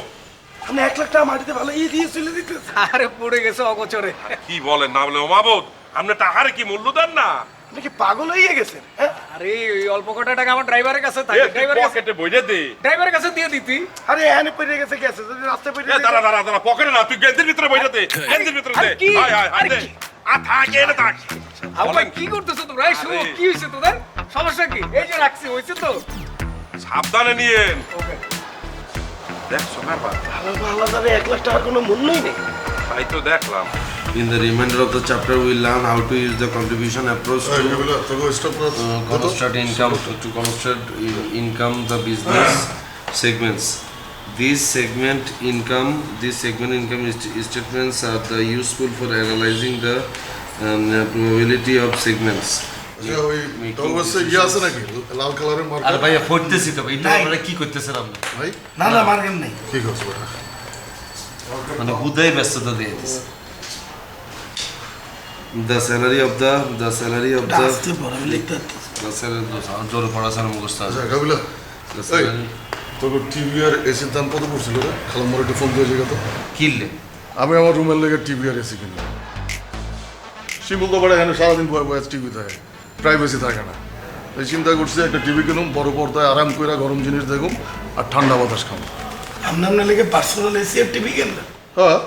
আপনি 1 লাখ টাকা মাটিতে ভালো দিয়ে চলে দিতেছে। আরে পড়ে গেছে অগোচরে। কি বলেন না বলে মাবুদ, আপনি টাকারে কি মূল্য দেন না? আপনি কি পাগল হয়ে গেছেন? হ্যাঁ আরে ওই অল্প কটা টাকা আমার ড্রাইভারের কাছে থাকে, ড্রাইভারের কাছে, পকেটে বইরে দে। ড্রাইভারের কাছে দিয়ে দিতি। আরে এখানে পড়ে গেছে গেছে, যদি রাস্তায় পড়ে এ দাঁড়া দাঁড়া দাঁড়া, পকেটে না, তুই গেন্দির ভিতরে বইরে দে। গেন্দির ভিতরে দে। আরে কি? হাই হাই হাই আরে দে। কি? আ থাকে না থাক। আবু ভাই কি করতেছো তোমরা? এই শুভ, কি হয়েছে তোদের? সমস্যা কি? এই যে রাখছি, হয়েছে তো? সাবধানে নিয়েন। ওকে। দেখছো ব্যাপার? আলাদা আলাদা 1 লাখ টাকার কোনো মূল্যই নেই। তাই তো দেখলাম। In the remainder of the chapter, we'll learn how to use the contribution approach to construct income, the business segments. These segment income statements are the useful for analyzing the probability of segments. ওই তোর কাছে ইয়ে আছে নাকি লাল কালারের আর marker? ভাইয়া পড়তেছি তো, এইটা আপনারা কি করতেছেন আপনি? ভাই না না মার্কেট নেই। কি করছ বেটা? মানে হুদাই ব্যস্ততা দিয়ে দিছে। The salary of the আসতে বড় আমি লিখতে জোরে পড়াশোনা মুখস্থ আছে। আচ্ছা কাবিলা, the এই salary. তোর টিভি আর এসির দাম কত পড়ছিল রে? খালাম্মর একটু ফোন দিয়ে জায়গা তো। কিনলে আমি আমার রুমের লেগে টিভি আর এসি কিনলাম। শিমুল তো বড় এখানে সারাদিন বয়ে বয়ে টিভি থাকে, প্রাইভেসি থাকে না। এই চিন্তা করছি একটা টিভি কিনুম, বড় পর্দায় আরাম করে গরম জিনিস দেখুম আর ঠান্ডা বাতাস খাম। আপনার লেগে পার্সোনাল এসিএফ টিভি কিনলেন, হ্যাঁ,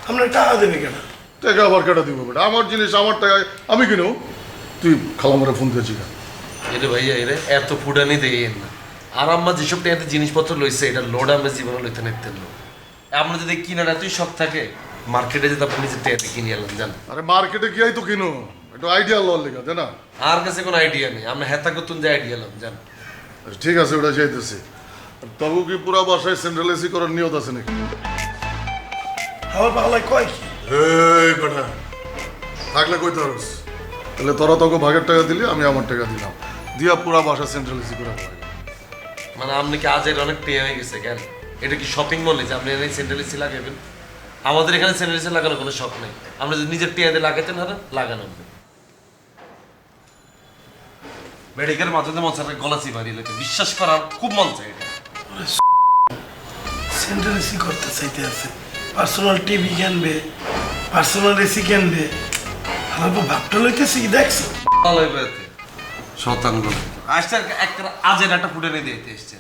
আপনার টাকা দেবে কেন? টাকা আবার কেটে দিব বেটা? আমার জিনিস আমার টাকায় আমি কিনো। তুই খালামারে ফোন দিয়েছি কেন? এরে ভাইয়া, এরে এত ফুটানি দেন না। আর আম্মা যেসব টাকাতে জিনিসপত্র লইছে এটা লোড আমরা জীবনে লইতে নাইতেন না। আমরা যদি কিনার এতই শখ থাকে মার্কেটে যেতে আপনি নিজের টাকাতে কিনে এলাম জান। আরে মার্কেটে গিয়াই তো কিনো, একটু আইডিয়া লওয়ার লেগে, তাই না? আর কাছে কোনো আইডিয়া নেই, আমরা হেতা করতুন যে আইডিয়া এলাম জান। ঠিক আছে, ওটা চাইতেছি। তবু কি পুরা বাসায় সেন্ট্রাল এসি করার নিয়ত আছে নাকি? আমার পাগলাই কয় কি? এই বেটা, থাকলে কই তারস? তাহলে তোরা তোকে ভাগের টাকা দিলি, আমি আমার টাকা দিলাম, দিয়া পুরা বাসা সেন্ট্রাল এসি করে হয়। মানে আপনি কি আজের অনেক টেয়া হয়ে গেছে কেন? এটা কি শপিং মলে যে আপনি এখানে সেন্ট্রাল এসি লাগাবেন? আমাদের এখানে সেন্ট্রাল এসি লাগানোর কোনো শখ নেই, আমরা যদি নিজের টেয়াতে লাগাতেন হারা লাগানো। মেডিকেল মাঝে মনসার গলা চিবারি লাগে, বিশ্বাস করার খুব মন চাই এটা। সেন্ট্রাল এসি করতে চাইতে আছে, পার্সোনাল টিভি কিনবে, পার্সোনাল এসি কিনবে। আমার ভাবটা লইতেছি কি দেখছো? ভালো হইবে এতে শতান গুলো আসছে একটা আজের একটা ফুটে নিয়ে দিতে এসছে।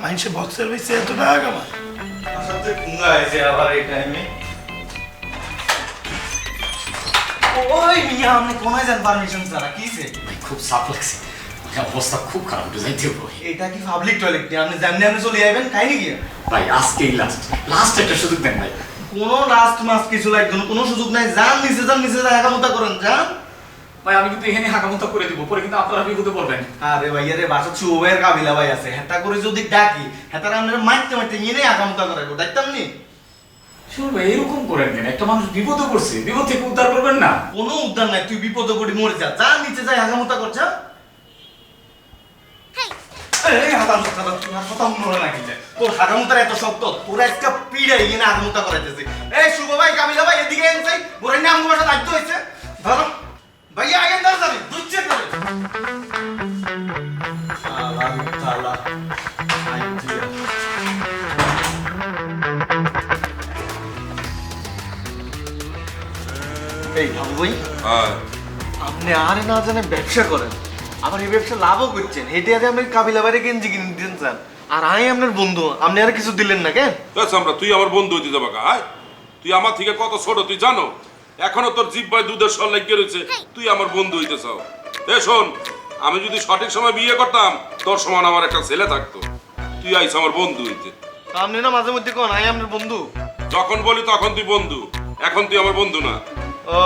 মানুষে বক্সের বেশি এত টাকা কামায়। ওই মিয়া আপনি কোনায় যান পারমিশন ছাড়া কিছে? ভাই খুব চাপ লাগছে, মানে অবস্থা খুব খারাপ, একটু যাইতে হবে ভাই। এটা কি পাবলিক টয়লেট? আপনি জানলে আপনি চলে যাবেন, খাইনি কি? ভাই আজকেই লাস্ট একটা সুযোগ দেন ভাই। কোনো লাস্ট মাস কিছু লাগবে না, কোনো সুযোগ নাই। যান নিচে যান, নিচে যান, একামতা করেন, যান। ভাই আমি কিন্তু এখানে হাকামতা করে দিব, পরে কিন্তু আপনারা বিপদে পড়বেন। আরে ভাইয়া রে, বাসা চুবের কাবিলা ভাই আছে, হেতা করে যদি ডাকি হেতার আপনার মারতে মারতে নিয়ে একামতা করাবো, দেখতাম নি? শুনুন ভাই এরকম করেন কেন? একটা মানুষ বিপদে পড়ছে, বিপদ থেকে উদ্ধার করবেন না? কোনো উদ্ধার নাই, তুই বিপদে পড়ি মরে যা, যা নিচে যাই একামতা করছা। এই হাকামতা তোমার কথা মনে রাখি যায়, তোর হাকামতার এত শক্ত, তোর একটা পিড়াই এনে হাকামতা করাইতেছে। এই শুভ ভাই, কাবিলা ভাই, এদিকে এন চাই, বোরাই নাম বাসা দায়িত্ব হয়েছে, ধরো ভাইয়া আগে ধর যাবে, দুচ্ছে করে শালা আইডিয়া। এই বাবু ভাই, আপনি আরে না জানে ব্যবসা করেন, আবার এই ব্যবসা লাভও করছেন, হেঁটে আরে আপনি কাবিলা বাড়ি গেঞ্জি কিনে দিতেন চান, আর আমি আপনার বন্ধু, আপনি আর কিছু দিলেন না কেন? আমরা তুই আমার বন্ধু হইতে যাবা কা? তুই আমার থেকে কত ছোট তুই জানো? এখনো তোর জিব্বায় দুধের সর লাগিয়ে রয়েছে, তুই আমার বন্ধু হইতে চাও? এ শোন, আমি যদি সঠিক সময় বিয়ে করতাম তোর সমান আমার একটা ছেলে থাকতো, তুই আইস আমার বন্ধু হইতে। তা আপনি না মাঝে মধ্যে কোন আমি আপনার বন্ধু? যখন বলি তখন তুই বন্ধু, এখন তুই আমার বন্ধু না। ও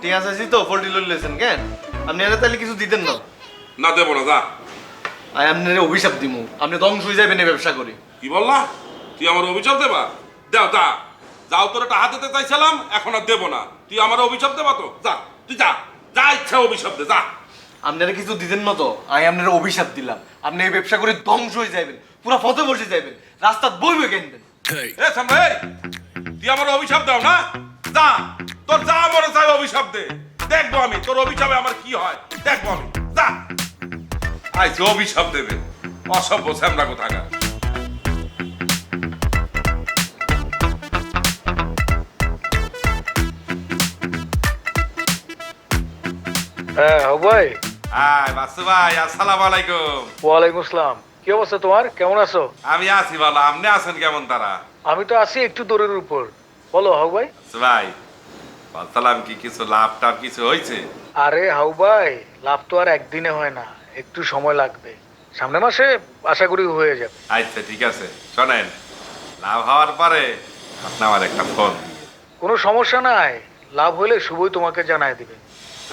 ঠিক আছে, তো ফোল্টি লইলেছেন কেন? আপনি আর তাহলে কিছু দিতেন না? না দেবো না, যা। আমি আপনার অভিশাপ দিমু, আপনি ধ্বংস হয়ে যাবেন এই ব্যবসা করে। কি বললা? তুই আমার অভিশাপ দেবা? দাও যা, যাও, তোর একটা হাত দিতে চাইছিলাম, এখন আর দেবো না। তুই আমার অভিশাপ দেবা তো? যা, তুই যা, যা ইচ্ছা অভিশাপ দে, যা। আপনারা কিছু দিতেন না তো, আমি আপনার অভিশাপ দিলাম, আপনি এই ব্যবসা করে ধ্বংস হয়ে যাবেন, পুরো ফতে বসে যাবেন, রাস্তা বই বই কিনবেন। এ সামনে, তুই আমার অভিশাপ দাও না? যা, তোর যা মনে চাই অভিশাপ দে, দেখবো আমি তোর অভিশাপে আমার কি হয়, দেখবো আমি। যা, আইসে অভিশাপ দেবে, অসভ্য স্যামরা কোথাকার। হ্যাঁ ভাই। আয় বাসু ভাই, আসসালামু আলাইকুম। ওয়ালাইকুম আসসালাম। কি অবস্থা তোমার, কেমন আছো? আমি আছি ভালো, আপনি আছেন কেমন? তারা আমি তো আছি একটু দূরের উপর। বলো হাউ ভাই। বাসু ভাই, বলছিলাম কি কিছু লাভ টাভ কিছু হয়েছে? আরে হাউ ভাই, লাভ তো আর একদিনে হয় না, একটু সময় লাগবে, সামনের মাসে আশা করি হয়ে যাবে। আচ্ছা ঠিক আছে, শোনেন, লাভ হওয়ার পরে আপনি আমার একটা ফোন দিয়ে। কোনো সমস্যা নাই, লাভ হলে শুভই তোমাকে জানাই দিবে।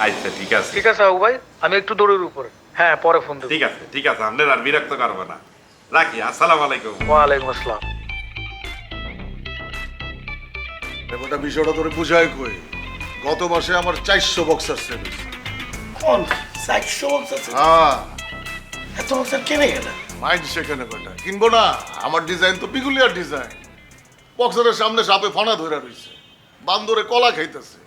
আচ্ছা ঠিক আছে। ঠিক আছে হাউ ভাই, আমি একটু দূরের উপর, হ্যাঁ পরে ফোন দেবো। ঠিক আছে ঠিক আছে, আপনার আর বিরক্ত করবো না, রাখি। আসসালামু আলাইকুম। ওয়ালাইকুম আসসালাম। ওটা বিষয়টা তোরে বুঝাই কই, গত মাসে আমার 400 বক্সার সেল হয়েছে। কোন 400 বক্স আছে? হ্যাঁ, এত বক্সার কেনে গেল? মাইন্ড সেখানে বেটা কিনবো না, আমার ডিজাইন তো পিকুলিয়ার ডিজাইন। বক্সারের সামনে সাপে ফানা ধরে রইছে, বান্দরে কলা খাইতেছে,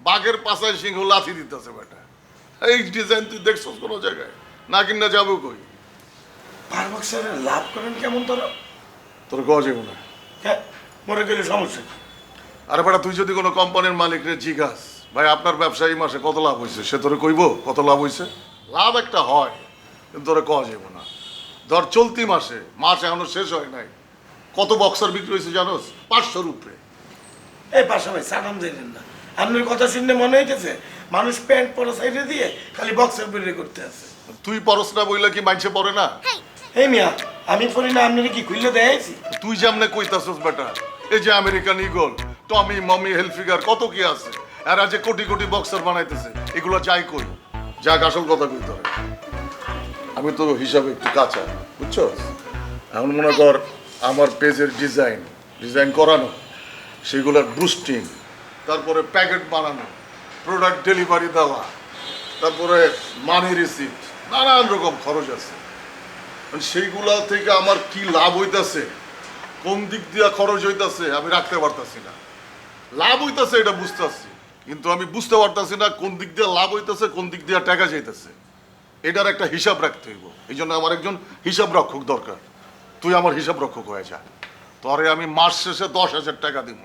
বাঘের পাছায় সিংহ লাথি দিতেছে বেটা। এই ডিজাইন তুই দেখছস কোনো জায়গায়? না কিনা যাবো কই? পার বক্সারে লাভ করেন কেমন তোরা? তোর কওয়া যাবো না। হ্যাঁ, মরে গেলে সমস্যা কি? আরে বেটা, তুই যদি কোনো কোম্পানির মালিকরে জিজ্ঞাস, ভাই আপনার ব্যবসায়ী মাসে কত লাভ হয়েছে, সে তোরে কইব কত লাভ হয়েছে। লাভ একটা হয়, কিন্তু তোরে কওয়া যাবো না। ধর চলতি মাসে, মাস এখনো শেষ হয় নাই, কত বক্সার বিক্রি হয়েছে জানোস? 500-র উপরে। এই পাশা ভাই সালাম দিলেন না। আপনার কথা শুনে মনে হইতেছে মানুষ প্যান্ট পরা সাইডে দিয়ে খালি বক্সের বেরিয়ে করতে আছে। তুই পরস না বইলে কি মাইনছে পড়ে না? এই মিয়া আমি পড়ি না, আপনারা কি খুললে দেখাইছি? তুই যেমনে কইতাছস বেটা, এই যে আমেরিকান ইগল, টমি মমি হেলফিগার কত কি আছে, এরা যে কোটি কোটি বক্সার বানাইতেছে, এগুলো যাই কই, যাক আসল কথা কইতে হবে। আমি তো হিসাবে একটু কাঁচা, বুঝছো? এখন মনে কর আমার পেজের ডিজাইন করানো, সেগুলোর বুস্টিং, তারপরে প্যাকেট বানানো, প্রোডাক্ট ডেলিভারি দেওয়া, তারপরে মানি রিসিপ্ট, নানান রকম খরচ আছে। সেইগুলা থেকে আমার কি লাভ হইতাছে, কোন দিক দিয়া খরচ হইতাছে আমি রাখতে পারতাছি না। লাভ হইতাছে এটা বুঝতেছি, কিন্তু আমি বুঝতে পারতাছি না কোন দিক দিয়ে লাভ হইতাছে, কোন দিক দিয়ে টাকা যাইতেছে। এটার একটা হিসাব রাখতে হইব। এই জন্য আমার একজন হিসাব রক্ষক দরকার। তুই আমার হিসাব রক্ষক হয়ে যা, তরে আমি মাস শেষে 10,000 টাকা দিব।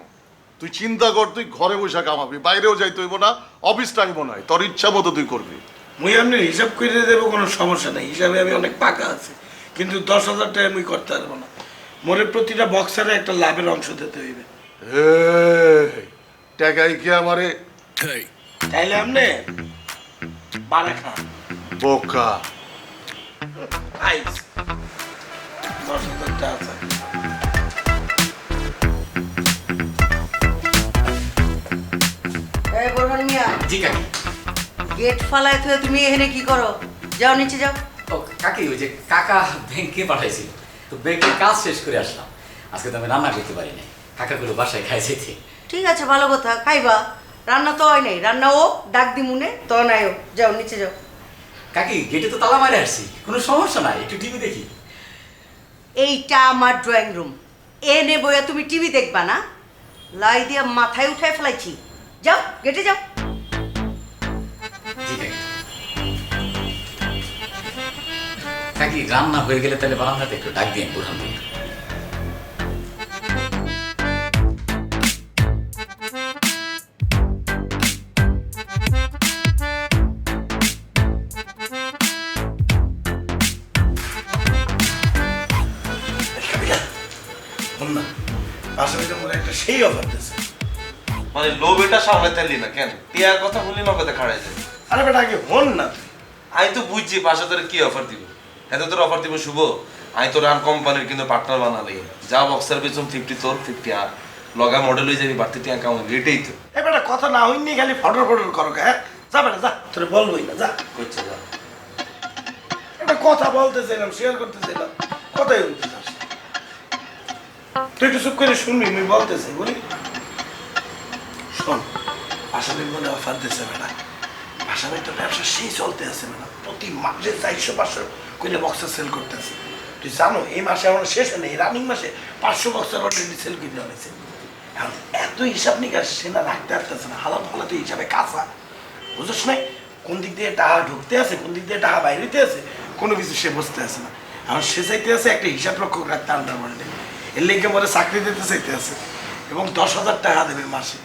তুই চিন্তা কর, তুই ঘরে বসে কামাবি, বাইরেও যাইতে হইব না, অফিস টাইমও নাই, তোর ইচ্ছা মতো তুই করবি। মুই আপনার হিসাব করে দেবো, কোনো সমস্যা নেই, হিসাবে আমি অনেক পাকা আছি, কিন্তু 10,000 টাকা আমি করতে পারবো না। মোরে প্রতিটা বক্সারে একটা লাভের অংশ দিতে হইবে। টাকাই কি আমারে তাইলে আপনি বাড়া খান বোকা। আইস 10,000 টাকা আছে। এই বোরহান মিয়া, জি কাকি। গেট ফালায় থুয়ে তুমি এখানে কি করো? যাও নিচে যাও। ও কাকি, ওই যে কাকা ব্যাংকে পাঠাইছিল, তো ব্যাংকের কাজ শেষ করে আসলাম। আজকে তো আমি রান্না করতে পারি নাই, কাকাগুলো বাসায় খাই যেতে। ঠিক আছে, ভালো কথা, খাইবা। রান্না তো হয় নাই, রান্না ও ডাক দি মুনে তো নাই। যাও নিচে যাও। কাকি গেটে তো তালা মারে আসছি, কোনো সমস্যা নাই, একটু টিভি দেখি। এইটা আমার ড্রয়িং রুম, এনে বইয়া তুমি টিভি দেখবা না? লাই দিয়া মাথায় উঠায় ফেলাইছি। যাও গেটে যাও। জি কাকি। কাকি রান্না হয়ে গেলে তাহলে বারান্দাতে একটু ডাক দিয়ে বোরহান দিয়ে। আসলে তো মোরে একটা সেই অফার দিয়েছে। মানে লোভ এটা সামলাতে পারলি না কেন? টিয়ার কথা বললি নগদে খাড়াই যায়। আরে বেটা আগে হন না তুই। আমি তো বুঝছি পাশে তোর কি অফার দিব, এত তোর অফার দিব শুভ। আমি তোর আর কোম্পানির কিন্তু পার্টনার বানালি, যা বক্সার পেছন 50 তোর 50 আর লগা মডেল হয়ে যাবি, বাড়তি টিয়া কামাবি, এটাই তো। এ বেটা কথা না হইনি খালি ফটর ফটর করো, হ্যাঁ? যা বেটা যা, তোর বলবোই না, যা। করছে যা। একটা কথা বলতে চাইলাম, শেয়ার করতে চাইলাম, কথাই বলতে চাস না। তুই একটু চুপ করে শুনবি, আমি বলতে চাই, বলি শোন। আসলে বলে অফার দিয়েছে বেটা, ভাষা একটা ব্যবসা সেই চলতে আছে বেটা, প্রতি মাসে 400-500 করে বক্সার সেল করতেছে। তুই জানো এই মাসে এখন শেষ নেই, রানিং মাসে 500 বক্সার অলরেডি সেল কিনে আনেছে। এখন এত হিসাব নিকাশ সে না রাখতে পারতেছে না, হালাত হালাতে হিসাবে কাঁচা, বুঝছ নাই? কোন দিক দিয়ে টাকা ঢুকতে আছে, কোন দিক দিয়ে টাকা বাইরেতে আছে, কোনো কিছু সে বুঝতে আছে না। এখন সে চাইতে আছে একটা হিসাব রক্ষক রাখতে আন্ডারওয়ার্ল্ডে, এর লেগে মনে চাকরি দিতে চাইতে আছে, এবং 10,000 টাকা দেবে মাসে।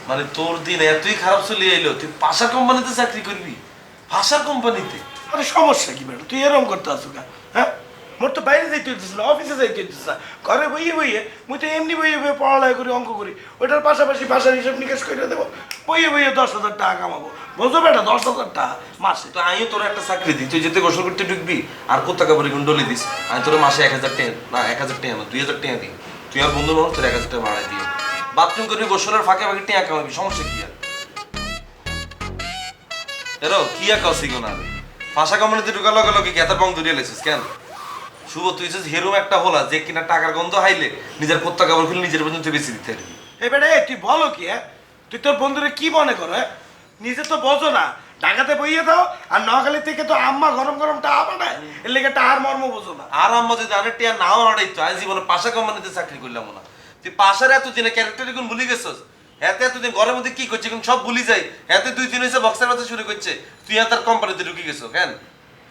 মানে তোর দিন এতই খারাপ চলে এলো, তুই পাশা কোম্পানিতে চাকরি করবি? ভাষার কোম্পানিতে? আরে সমস্যা কি বেটা, তুই এরকম করতে আসো কেন? হ্যাঁ, মোর তো বাইরে যাইতে হইতেছে না, অফিসে যাইতে হইতেছে না, ঘরে বইয়ে বইয়ে মুই তো এমনি বইয়ে বইয়ে পড়ালেখা করি, অঙ্ক করি, ওইটার পাশাপাশি ভাষার হিসাব নিকাশ করে দেবো, বইয়ে বইয়ে 10,000 টাকা কামাবো, বুঝো বেটা? 10,000 টাকা মাসে। তো আমিও তোর একটা চাকরি দিই, তুই যেতে গোসল করতে ঢুকবি আর কত টাকা পরে ডলে দিস, আমি তোর মাসে 1,000 টাকা না, 1,000 টাকা না, 2,000 টাকা দিই। তুই আর বন্ধু মানুষ, তোর 1,000 টাকা বাড়াই দিয়ে বাথরুম করবি, গোসলের ফাঁকে ফাঁকে টাকা কামাবি, সমস্যা কি আর? এরো কি আর কাজ শিখো না? ভাষা কোম্পানিতে ঢুকার লগে লগে গেতার পং ধরিয়ে লেছিস কেন? শুভ তুই যে হেরুম একটা হলা যে কিনা টাকার গন্ধ হাইলে নিজের কোত্তা কাপড় খুলে নিজের পর্যন্ত বেশি দিতে পারবি। এ বেটা তুই বলো কি? হ্যাঁ, তুই তোর বন্ধুরে কি মনে করো? হ্যাঁ, নিজে তো বোঝো না, ঢাকাতে বইয়ে দাও, আর নোয়াখালী থেকে তো আম্মা গরম গরম টাকা পাঠায়, এর লেগে টাকার মর্ম বোঝো না। আর আম্মা যদি আরেক টিয়া নাও হারাইতো, আজ জীবনে পাশা কোম্পানিতে চাকরি করলাম না। তুই পাশার এতদিনে ক্যারেক্টার এখন ভুলে গেছস, এতে এতদিন ঘরের মধ্যে কি করছে এখন সব ভুলি যাই, এতে 2 দিন হয়েছে বক্সের কথা শুরু করছে, তুই আর তার কোম্পানিতে ঢুকে গেছো কেন?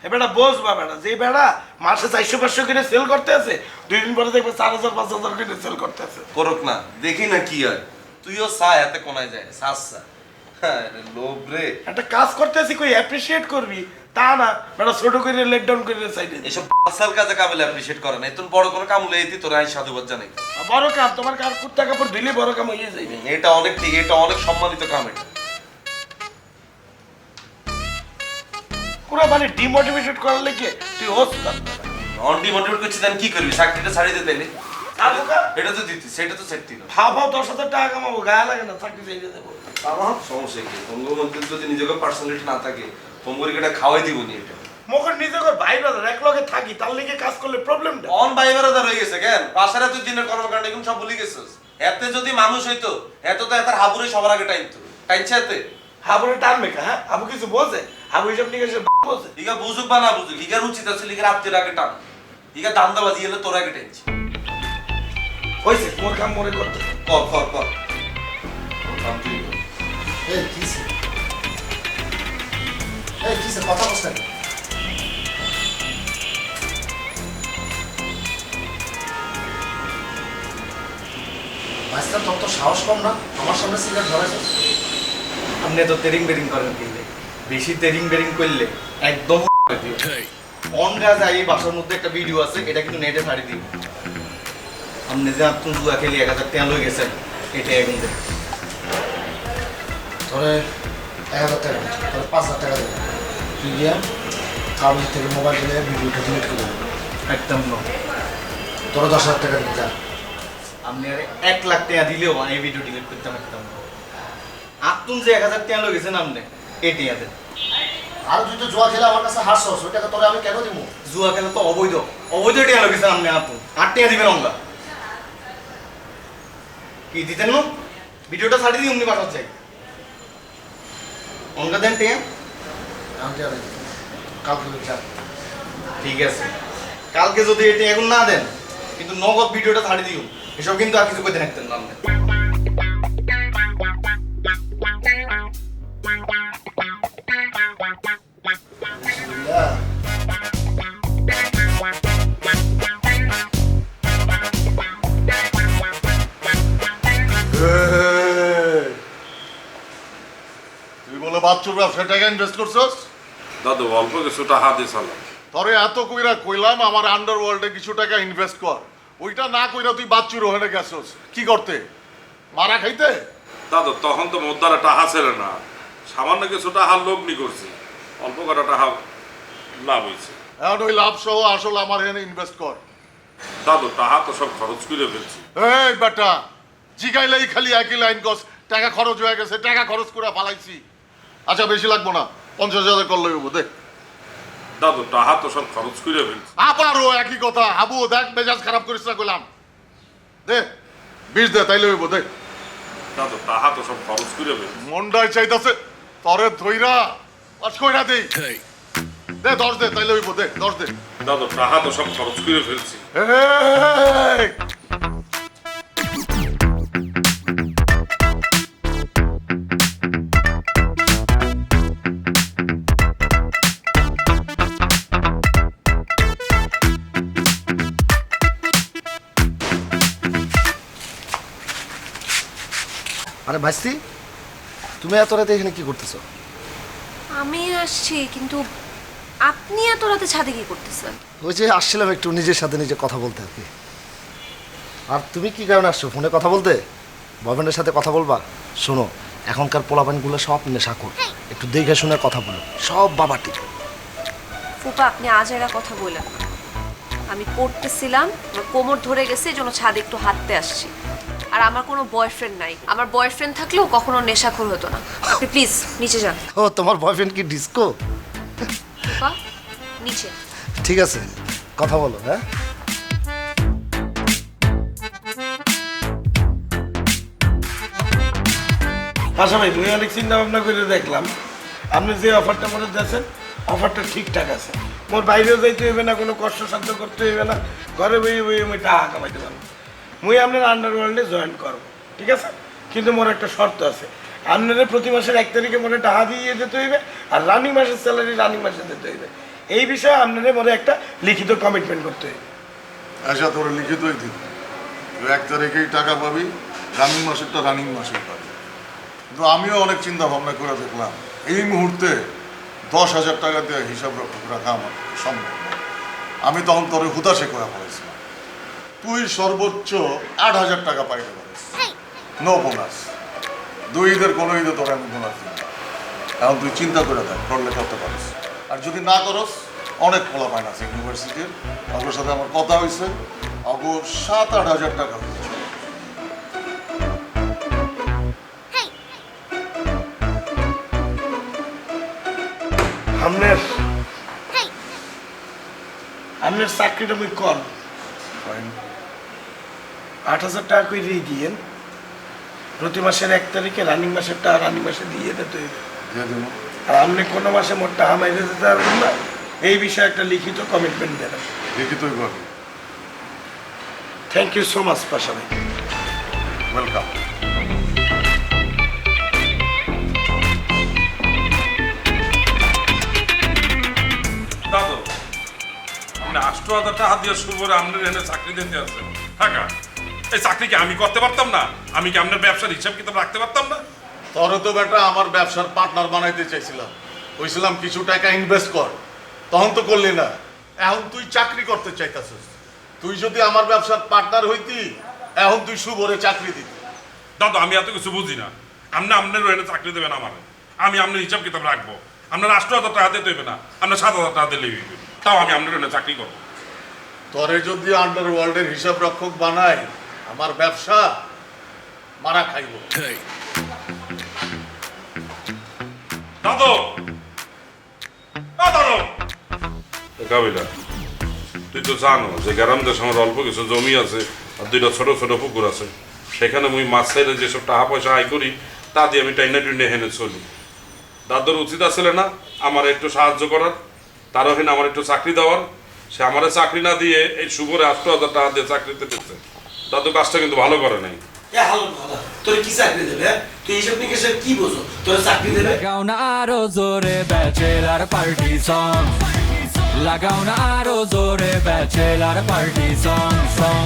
এ বেটা বোঝবা বেটা, যে বেটা মাসে 400-500 করে সেল করতে আছে, 2 দিন পরে দেখবে 4,000-5,000 করে সেল করতে আছে। করুক না, দেখি না কি হয়। তুইও চা এতে কোনায় যায়, সাসা লোভ রে। একটা কাজ করতে আছি, কই অ্যাপ্রিশিয়েট করবি তা না, বেটা ছোট করে লেট ডাউন করে সাইডে। এসব পাসাল কাজে কাবিল অ্যাপ্রিশিয়েট করে না, এত বড় কোনো কাম লইতি তোরা আই সাধুবাদ জানাই। বড় কাম তোমার কার কুত্তা কাপড় ধুইলে বড় কাম হয়ে যাবে। এটা অনেক ঠিক, এটা অনেক সম্মানিত কাম। এটা পুরো মানে ডিমোটিভেটেড করার লেগে তুই হোস না নন ডিমোটিভেট করছিস দেন কি করবি চাকরিটা ছাড়িয়ে দে তাইলে এটা তো দিতি সেটা তো সেট দিল ফাও 10,000 টাকা কামাবো গায়ে লাগে না চাকরি চাইতে দেবো আমার সমস্যা কি তোমার মধ্যে যদি নিজেকে পার্সোনালিটি না থাকে তোমার এটা খাওয়াই দিব নি এটা মোকে নিজে করে ভাই ব্রাদার এক লগে থাকি তার লেগে কাজ করলে প্রবলেমটা অন ভাই বেড়াদার হয়ে গেছে কেন বাসারে তুই দিনের কর্মকাণ্ড এখন সব ভুলে গেছিস এতে যদি মানুষ হইতো এত তো এত হাবুরে সবার আগে টাইম তো টাইমছে এতে হাবুরে টানবে কা হ্যাঁ আবু কিছু বোঝে আবু হিসাব নিকাশে বোঝে ইগা বুঝুক বা না বুঝুক ইগার উচিত আছে লিগের আত্মীয় আগে টান ইগা দান্দাবাজি এলে তোর আগে টাইমছে হয়েছে তোমার কাম মনে করতে কর কর কর কাম তুই কর। এই কিসে কথা বলছ না মাস্টার তোর তো সাহস কম না আমার সামনে সিগারেট ধরাইছিস আপনি তো তেরিং বেরিং করেন কিনলে বেশি তেরিং বেরিং করলে একদম অন গাছ এই বাসার মধ্যে একটা ভিডিও আছে এটা কিন্তু নেটে ছাড়ি দিব আপনি যে আপনি জুয়া খেলি 1000 টাকা লই গেছেন এটা এখন দেখ তোরে 1000 টাকা তোরে 5000 টাকা দেবো তুই গিয়া কাবিল থেকে মোবাইল দিয়ে ভিডিওটা ডিলিট করে দেবো একদম না তোরা 10,000 টাকা দিবি যা আপনি আরে 1 লাখ টাকা দিলেও এই ভিডিও ডিলিট করতে পারতাম না আপনি যে 1000 টাকা লই গেছেন আপনি এটি আছে আর তুই তো জুয়া খেলে আমার কাছে হারছস ওই টাকা তোরে আমি কেন দিব জুয়া খেলা তো অবৈধ অবৈধ টাকা লই গেছেন আপনি আপনি 8 টাকা দিবেন আমরা কি দিতেন না ভিডিওটা ছাড়ি দিই অমনি পাঠাতে চাই অঙ্কা দেন টাকা আমি আর কালকে যা ঠিক আছে কালকে যদি এটা এখন না দেন কিন্তু নগদ ভিডিওটা ছাড়ি দিও এসব কিন্তু আর কিছু করতে রাখতেন না আপনি তুই বলে বাচ্চুর ব্যবসায় টাকা ইনভেস্ট করছস দাদু অল্প কিছু টাকা দিয়েছিলাম তরে এত কইরা কইলাম আমার আন্ডারওয়ার্ল্ডে কিছু টাকা ইনভেস্ট কর ওইটা না কইরা তুই বাচ্চুর ওখানে গেছস কি করতে মারা খাইতে দাদু তখন তো মোদ্দারা টাকা ছিল না সামান্য কিছু টাকা লগ্নি করছি অল্প কটা টাকা লাভ হয়েছে এখন ওই লাভ সহ আসলে আমার এখানে ইনভেস্ট কর দাদু টাকা তো সব খরচ করে ফেলছি এই বেটা জিগাইলেই খালি একই লাইন কস টাকা খরচ হয়ে গেছে টাকা খরচ করে ফালাইছি আচ্ছা বেশি লাগবো না 50,000 করলে হইব দেখ দাদু টাকা তো সব খরচ করে ফেলছি আবারও একই কথা হাবু দেখ মেজাজ খারাপ করিস না কইলাম দে 20 দে তাইলে হইব দেখ দাদু টাকা তো সব খরচ করে ফেলছি মন্ডাই চাইতাছে তরে ধইরা পাস কইরা দেই দে 10 দে তাইলে হইব দে 10 দে দাদু টাকা তো সব খরচ করে ফেলছি এই আরে ভাইসি তুমি এত রাতে এখানে কি করতেছো আমি আসছি কিন্তু আপনি এত রাতে ছাদে কি করতেছেন ওই যে আসছিলাম একটু নিজের সাথে নিজে কথা বলতে আর কি আর তুমি কি কারণে আসছো ফোনে কথা বলতে বয়ফ্রেন্ডের সাথে কথা বলবা শোনো এখনকার পোলাপানগুলো সব নেশাখোর একটু দেখে শুনে কথা বলো সব বাবাটি ফুপা আপনি আজ এরা কথা বললেন না। আমি পড়তেছিলাম আমার কোমর ধরে গেছে এই জন্য ছাদে একটু হাঁটতে আসছি আর আমার কোনো বয়ফ্রেন্ড নাই আমার বয়ফ্রেন্ড থাকলেও কখনো নেশাখোর হতো না আপনি প্লিজ নিচে যান ও তোমার বয়ফ্রেন্ড কি ডিস্কো ফুপা নিচে ঠিক আছে কথা বলো হ্যাঁ আচ্ছা ভাই মুই অনেক চিন্তা ভাবনা করে দেখলাম আপনি যে অফারটা মনে দিয়েছেন অফারটা ঠিকঠাক আছে মোর বাইরেও যাইতে হইবে না কোনো কষ্ট সাধ্য করতে হইবে না ঘরে বইয়ে বইয়ে মুই টাকা কামাইতে পারবো মুই আপনার আন্ডারওয়ার্ল্ডে জয়েন করবো ঠিক আছে কিন্তু মোর একটা শর্ত আছে আপনাদের প্রতি মাসের 1 তারিখে মনে টাকা দিয়ে যেতে হইবে আর রানিং মাসের স্যালারি রানিং মাসে দিতে হইবে এই বিষয়ে আপনাদের মনে একটা লিখিত কমিটমেন্ট করতে হইবে আচ্ছা তোর লিখিতই দিন তুই 1 তারিখেই টাকা পাবি রানিং মাসেরটা রানিং মাসে পাবি কিন্তু আমিও অনেক চিন্তা ভাবনা করে দেখলাম এই মুহূর্তে 10,000 টাকা দিয়ে হিসাব রাখা আমার সম্ভব না আমি তখন তোরে হুতাশে করে পড়েছিলাম তুই সর্বোচ্চ 8,000 টাকা পাইতে পারিস নো বোনাস 2 ঈদের কোনো ঈদে তোরে আমি বোনাস দিই এখন তুই চিন্তা করে দেখ করলে করতে পারিস আর যদি না করস অনেক পোলাপাইন আছে ইউনিভার্সিটির, ওদের সাথে আমার কথা হয়েছে, অগো 7-8 হাজার টাকা খরচ হবে। আপনার চাকরিটা মুই কর 8,000 টাকা করে দিয়েন, প্রতি মাসের 1 তারিখে রানিং মাসের টাকা রানিং মাসে দিয়ে দিতে হইবে। দিয়ে দেবো। আর আপনি কোনো মাসে মোট টাকা মাইরে দিতে পারবেন না, এই বিষয়ে একটা লিখিত কমিটমেন্ট দেন। লিখিতই করবি। থ্যাংক ইউ সো মাচ পাশা ভাই। ওয়েলকাম। দাদু আপনি 8,000 টাকা দিয়ে শুরু করে আপনার এনে চাকরি দিতে আছেন টাকা, এই চাকরি কি আমি করতে পারতাম না? আমি কি আপনার ব্যবসার হিসাব কিতাব রাখতে পারতাম না? তোর তো বেটা আমার ব্যবসার পার্টনার বানাইতে চাইছিলাম, কইছিলাম কিছু টাকা ইনভেস্ট কর, তখন তো করলি না। এখন তুই চাকরি করতে চাইতাছিস। তুই যদি আমার ব্যবসার পার্টনার হইতি, এখন তুই শুভরে চাকরি দিতি। দাদু আমি এত কিছু বুঝি না, আপনি আপনার এনে চাকরি দেবেন আমার, আমি আপনার হিসাব কিতাব রাখবো। আপনার 8,000 টাকা দিতে হইবে না, আপনার 7,000 টাকা দিলেই হইবে, তাও আমি আপনার এনে চাকরি করবো। তোরে যদি আন্ডারওয়ার্ল্ডের হিসাব রক্ষক বানাই, আমার ব্যবসা মারা খাইব। দাদু দাদু কাবিলা, তুই তো জানো যে গ্রাম দেশে আমার অল্প কিছু জমি আছে আর 2টা ছোট ছোট পুকুর আছে, সেখানে আমি মাছ ছাইড়ে যেসব টাকা পয়সা আয় করি তা দিয়ে আমি টাইনে টুইনে হেনে চলি। দাদুর উচিত আসলে না আমার একটু সাহায্য করার, তারও হেন আমার একটু চাকরি দেওয়ার। সে আমার চাকরি না দিয়ে এই শুভরে 8,000 টাকা দিয়ে চাকরিতে দিচ্ছে। দাদু কাজটা কিন্তু ভালো করে নাই। তোর কি চাকরি দেবে? তুই হিসাব নিকেশের কি বোঝো? তোর চাকরি দেবে? লাগাও না আরো জোরে ব্যাচেলার পার্টি সং, লাগাও না আরো জোরে ব্যাচেলার পার্টি সং সং।